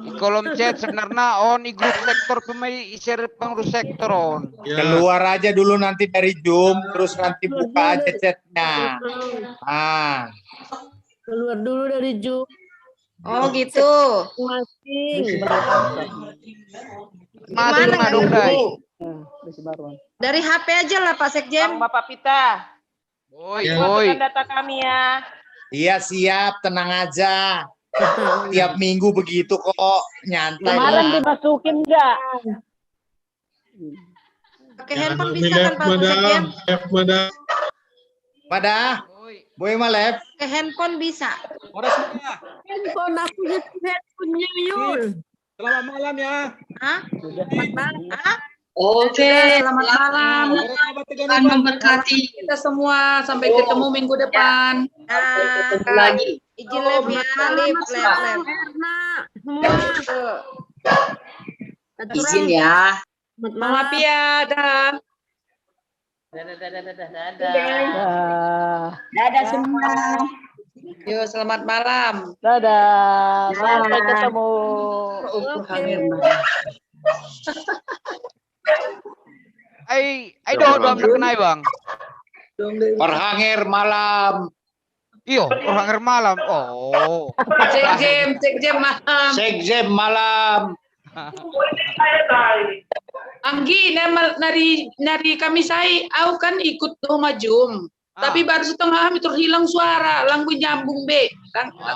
Di kolom chat sebenarnya on di grup sektor pemain share pengurus sektor on. Keluar aja dulu nanti dari Zoom, terus nanti buka aja chatnya. Keluar dulu dari Zoom. Oh gitu. Mana dong, Dai? Dari HP aja lah Pak Sekjem. Bapak Pita. Boy. Data kami ya. Iya siap, tenang aja. Tiap minggu begitu kok, nyantai. Kemarin lah. dimasukin enggak? Pakai handphone bisa kan Pak Sekjem? Pada Boy Malep. Pakai handphone bisa. Handphone aku gitu handphonenya Yul. Selamat malam ya. Selamat malam. Oke, selamat malam. Tuhan memberkati kita semua. Sampai ketemu minggu depan. Lagi. Izin live ya, live. Izin ya. Maaf ya, dah. Dadah semua. Yo, selamat malam. Dadah. Sampai ketemu. Ay doa kenai bang. Perhanger malam. Iyo, perhanger malam. Oh. Cek jam malam. Cek jam malam. Anggi, nari kami saya, aku kan ikut rumah Jum. Tapi baru setengah kami terhilang suara, langgu nyambung be,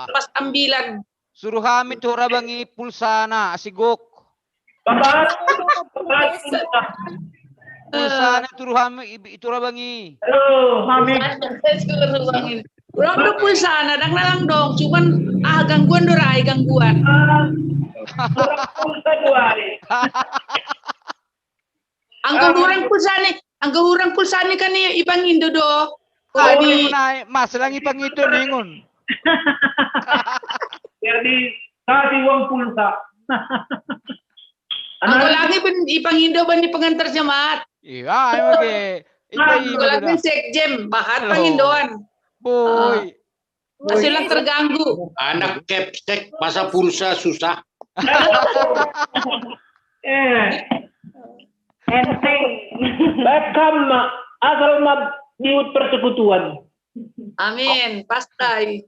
pas ambilan. Suruh kami tuh rabangi pulsana, asigok. Pulsana tuh kami itu rabangi. Ulang do pulsana, dang nalang dong, cuman gangguan dorai gangguan. Anggo hurang pulsane kan ibang Indo do. Ani mas lang ipang itu ningon. Jadi kasih uang pulsa. Anggo lagi ipang Indo ban di pengantar jemaat. Iya, oke. Anggo lagi sekjem bahat pangindoan. Boy. Masih lang terganggu. Anak kepsek masa pulsa susah. Enteng. Bekam asal diut persekutuan. Amin, pastai.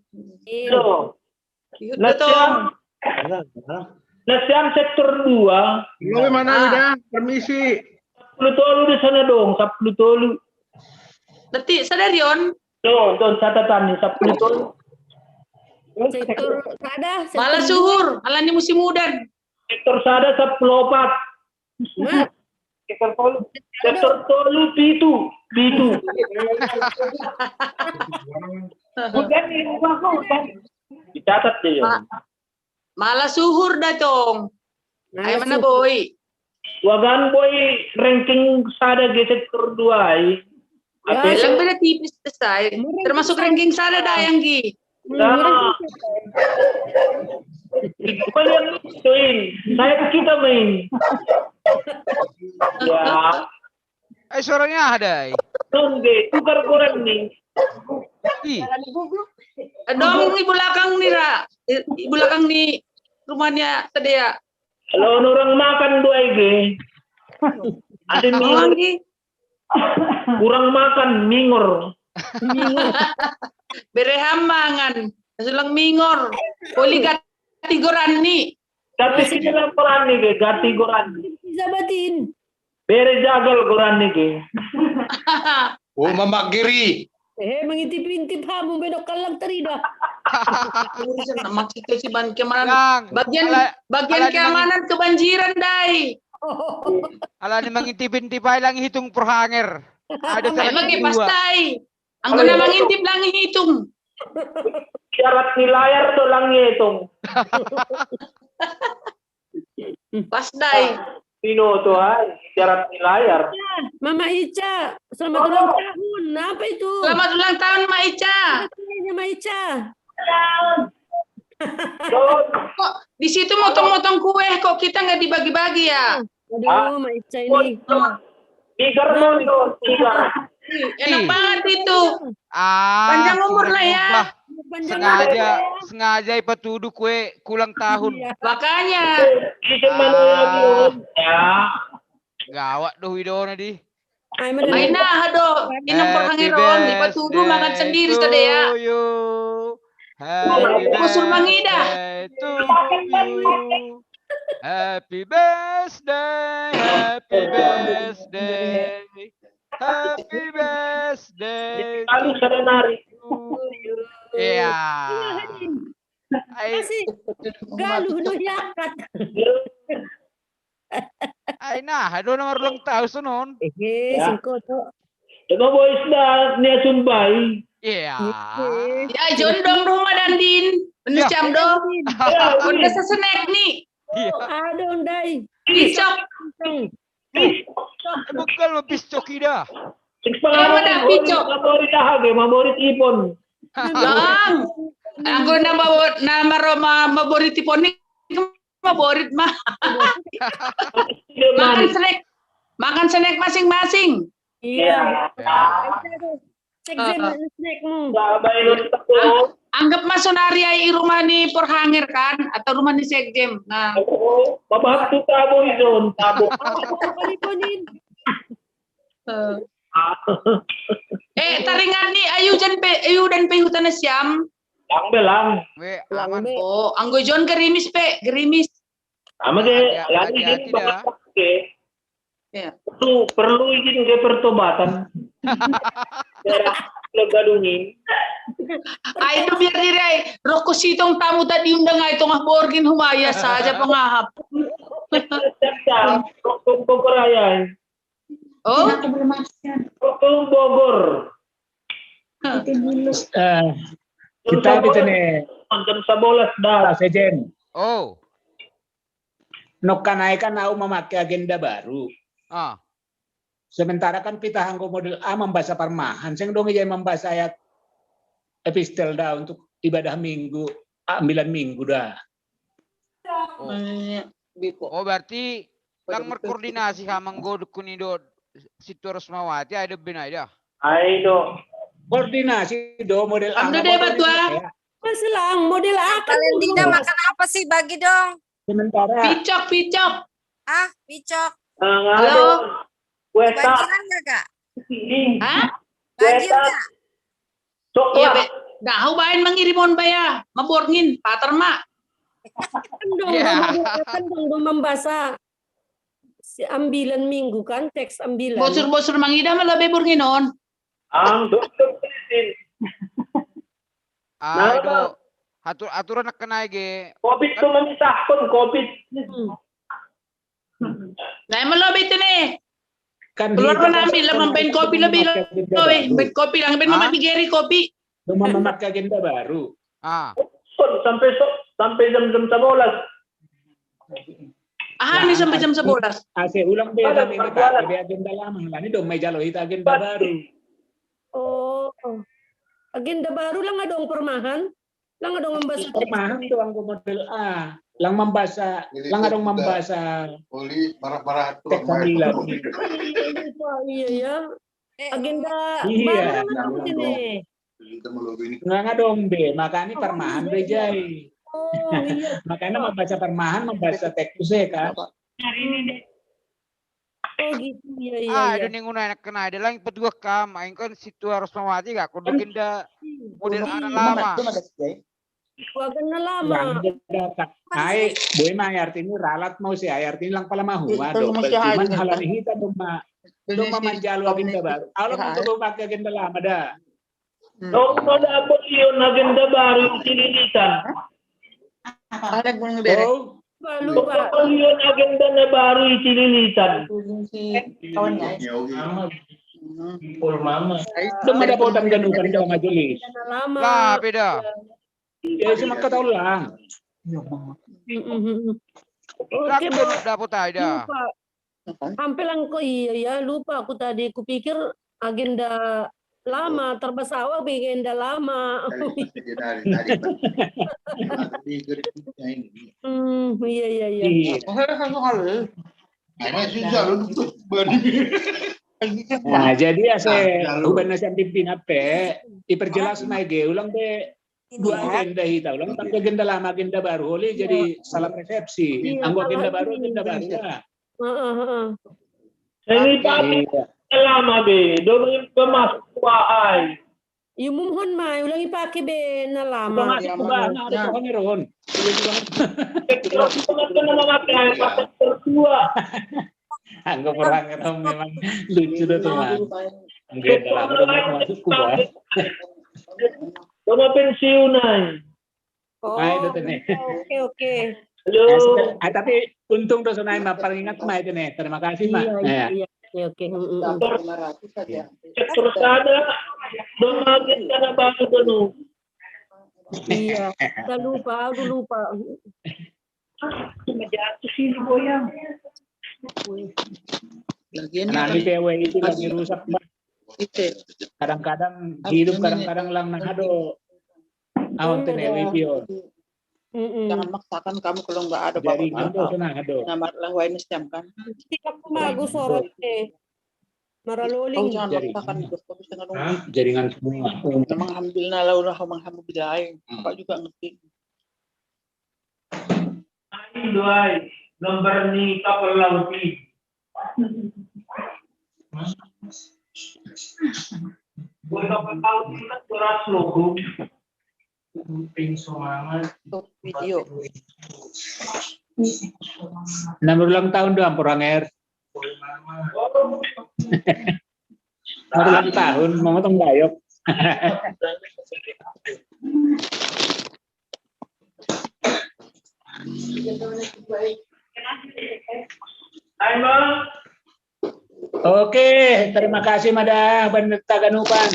Nasiam sektor 2. Lo mana udah? Permisi. 10 tolu di sana dong, 10 tolu. Detik sadarion. Don catatan nih 10 tolu. Sektor sada. Malah suhur, alani musim udan. Sektor sada 14. Sektor tolu pitu. Udah nih rumahku udah. Dicatat deh ya. Malah suhur dah dong. Ayo mana boy? Wagan boy ranking sada di sektor 2 ai. Yang beda tipis selesai. Termasuk ranking sada dah yang Gi. Kalian ituin, saya kita main. Ya. Suaranya ada. Nunggu, tukar koran nih. Dong di belakang nih, Ra. Di belakang nih rumahnya tadi ya. Kalau orang makan dua IG. Ada mingor. Kurang makan mingor. Bereham mangan. Sulang mingor. Boleh ganti goran nih. Tapi kita laporan nih, ganti goran. Zabatin. Bere jagal goran nih. Oh, Mamak Giri. Mengintip-intip hamu bedok kalang terida. Maksudnya si keamanan. Bagian keamanan kebanjiran, Dai. Ala ni mengintip-intip ay lang hitung perhanger. Ada emang pastai. Ang guna mengintip lang hitung. Syarat di layar do lang hitung. Pastai. Pino to ay syarat di layar. Mama Ica, selamat ulang tahun. Apa itu? Selamat ulang tahun, Ma Ica. Ma Ica. Kok di situ motong-motong kue kok kita nggak dibagi-bagi ya? Aduh, Ma Ica ini. Tigar mondo, tigar. Enak banget itu. Panjang umur lah ya. Sengaja ipatudu kue kulang tahun. Makanya. Gawat doh Widodo di. Main nah do. Minum perhangiron ipatudu makan sendiri tadi ya. Kusur mangida. Happy birthday, happy birthday, happy birthday. Lalu saya nari. Iya. Galuh no yakat. Ay nah, do nomor ulang tahun sunon. Singko to. Coba boys dah niya sumbay. Iya. Ya jondong rumah Dandin. Penuh jam dong. Udah sesenek nih. Aduh, Dai. Pisok. Bukan mau pisok ida. Mana pisok? Favorit ahage, favorit ipon. Bang. Aku nama Roma favorit ipon ini favorit mah. Makan snack masing-masing. Iya. Snackmu. Anggap mas sonaria rumah ni perhanger kan atau rumah ni sekjem. Nah. Bapak tu tabo izon, tabo. Taringan ni ayu dan pe hutan siam. Lang belang. Oh, anggo jon gerimis pe, gerimis. Ama ke lagi din ke. Ya. Perlu izin ke pertobatan. Legadungin. Ay, itu biar diri. Roko sitong tamu tadi undang ay itong borgin humaya saja pengahap. Rokong Bogor. Oh? Rokong Bogor. Kita bisa nih. Jam 11 dah. Sejen. Oh. Nokanai kan aku memakai agenda baru. Sementara kan kita hanggo model A membaca parmahan, sing dong aja membaca ayat epistel dah untuk ibadah minggu, 9 minggu dah. Oh berarti lang berkoordinasi sama dukun itu situ Rosmawati ada benar dah. Ayo. Koordinasi do model A. Amdo debat tua. Selang model A. Kalian tidak makan apa sih bagi dong? Sementara. Picok. Ah, picok. Halo. Banjiran nggak kak? Hah? Banjir nggak? Iya, dah bain mengirimon baya, maborngin, pater mak. Kan dong membasa si 9 minggu kan teks 9. Bosur mangida malah bebornginon. Ang dokter Kristin. Aduh, aturan nak kena ge. Covid tu memisahkan Covid. Nah, melobi tu ni. Kan keluar menambil lah main kopi lebih main kopi lang main mama Gary kopi rumah memakai agenda baru sampai jam 11 ini sampai jam 11 saya ulang beda minggu tadi agenda lama lah ini dong meja lo itu agenda baru agenda baru lah nggak dong permahan Lang dong membasa Permahan doang ko model A. Lang membasa, lang dong membasa. Oli marah-marah tuh. Teks 9. Iya ya. Agenda Iya. baru naman ini. Nga dong B, makanya permahan bejai. Oh iya. Makanya membaca permahan, membaca teks kan. Oh gitu, iya. Ada ning una kena ada lang petugas kam, aing kan situ harus mawati gak kudu kinda model anak lama. Wagana lama. Ay, boy mah artinya ralat mau si ay artinya lang pala mahuwa do. Cuman halani hita dong manjalo agenda baru. Alam mo pakai agenda lama dah. Dong pada apa yun agenda baru sililitan. Ada gunung bere. Lupa. Apa yun agenda na baru sililitan. Mama. Dong ada potong ganukan dalam majelis. Lama. Lah beda. Ya cuma kata ulang. Oke, dapat aja. Lupa. Hampir lang ko iya ya, lupa aku tadi kupikir agenda lama, terbasawa agenda lama. Iya. Nah, jadi ya saya uban nasi pimpin apa? Diperjelas maige ulang be dua agenda hita ulang tapi agenda lama agenda baru oleh jadi salah persepsi. Anggo agenda baru lah. Ini tapi lama be, dong pemasuk ay. Yung mumhon mai ulang ipake be na lama. Pemasuk ba na ada pokoknya ron. Anggo perang itu memang lucu tuh teman. Agenda lama masuk kuba. Sama pensiun ay. Itu nih. Oke. Tapi untung dosa naik mah paling ingat mah itu nih. Terima kasih mah. Iya. Oke. Terus ada dong agenda baru dulu. Iya. Udah lupa. Jatuh sih goyang. Nanti PW itu lagi rusak mbak. Kadang-kadang hidup, kadang-kadang lang nangado. Awang tenewi pio. Jangan maksakan kamu kalau nggak ada bapak-bapak. Nama lang wain siam kan. Tidak magu sorot Maraloling. Jangan maksakan hidup kamu dengan Jaringan semua. Memang alhamdulillah laulah alhamdulillah. Pak juga ngerti. Doai, gambar ni kapal lauti. Buat kapal lauti kan beras logo. Video. 6 ulang tahun doang Poranger. Ulang tahun mau motong bayok. Oke, terima kasih Mada Bandeta Ganupan.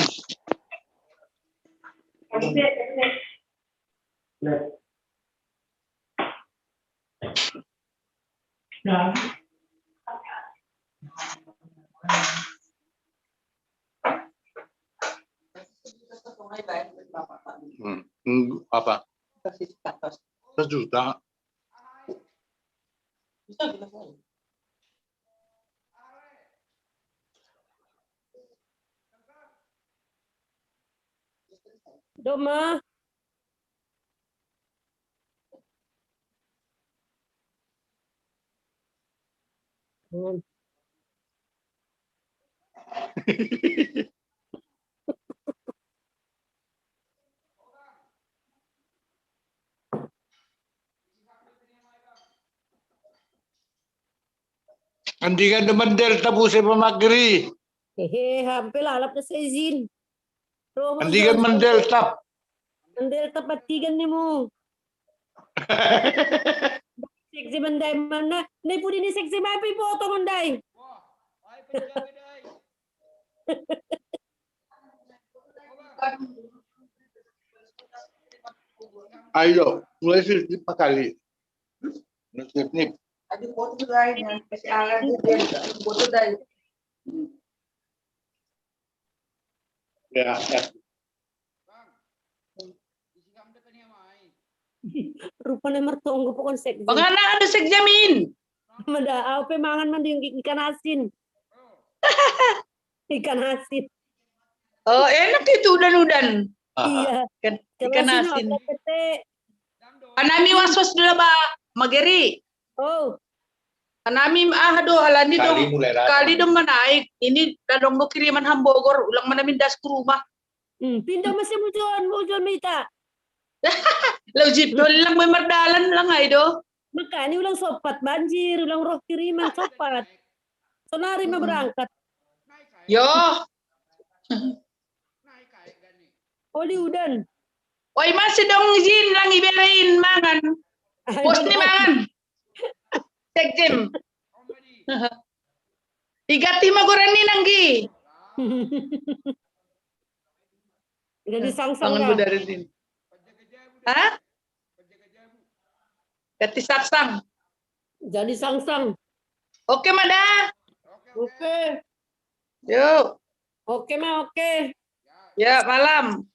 Apa? 1 juta. Doma. Andi kan demen delta buse pemagri. Hampir lalap na sa izin. Andi kan mendelta. Mendelta patigan ni mo. Seksi manday mana? Nay pudi ni seksi mai pi foto manday. Ayo, mulai sih 5 kali. Nip. Ada foto dai dengan spesialan foto dai. Ya. Rupanya mertonggo pokon sekjen. Bagaimana ada sekjamin? Mada apa mangan mandi ikan asin. Ikan asin. Oh, enak itu udan-udan. Iya. Ikan asin. Anami was-was dulu ba, Mageri. Oh. Anami do halani Kali dong. mulai rata. Kali dong menaik. Ini dadong go kiriman Hambogor, ulang manamin das ke rumah. Pindah masih muncul Mita. Lau jeep do lang may mardalan lang ay do. Makanya ulang sopat banjir, ulang roh kiriman sopat. Sonari mah berangkat. Yo. Oli udan. Oi masih dong izin lang iberain mangan. Post ni mangan. Sekjem. Igati magoran ni nanggi. Jadi sang-sang Mangan budari din. Hah? Gati saksang. Jadi sang-sang. Oke, Mada. Oke. Yuk. Oke, Ma, oke. Ya, malam.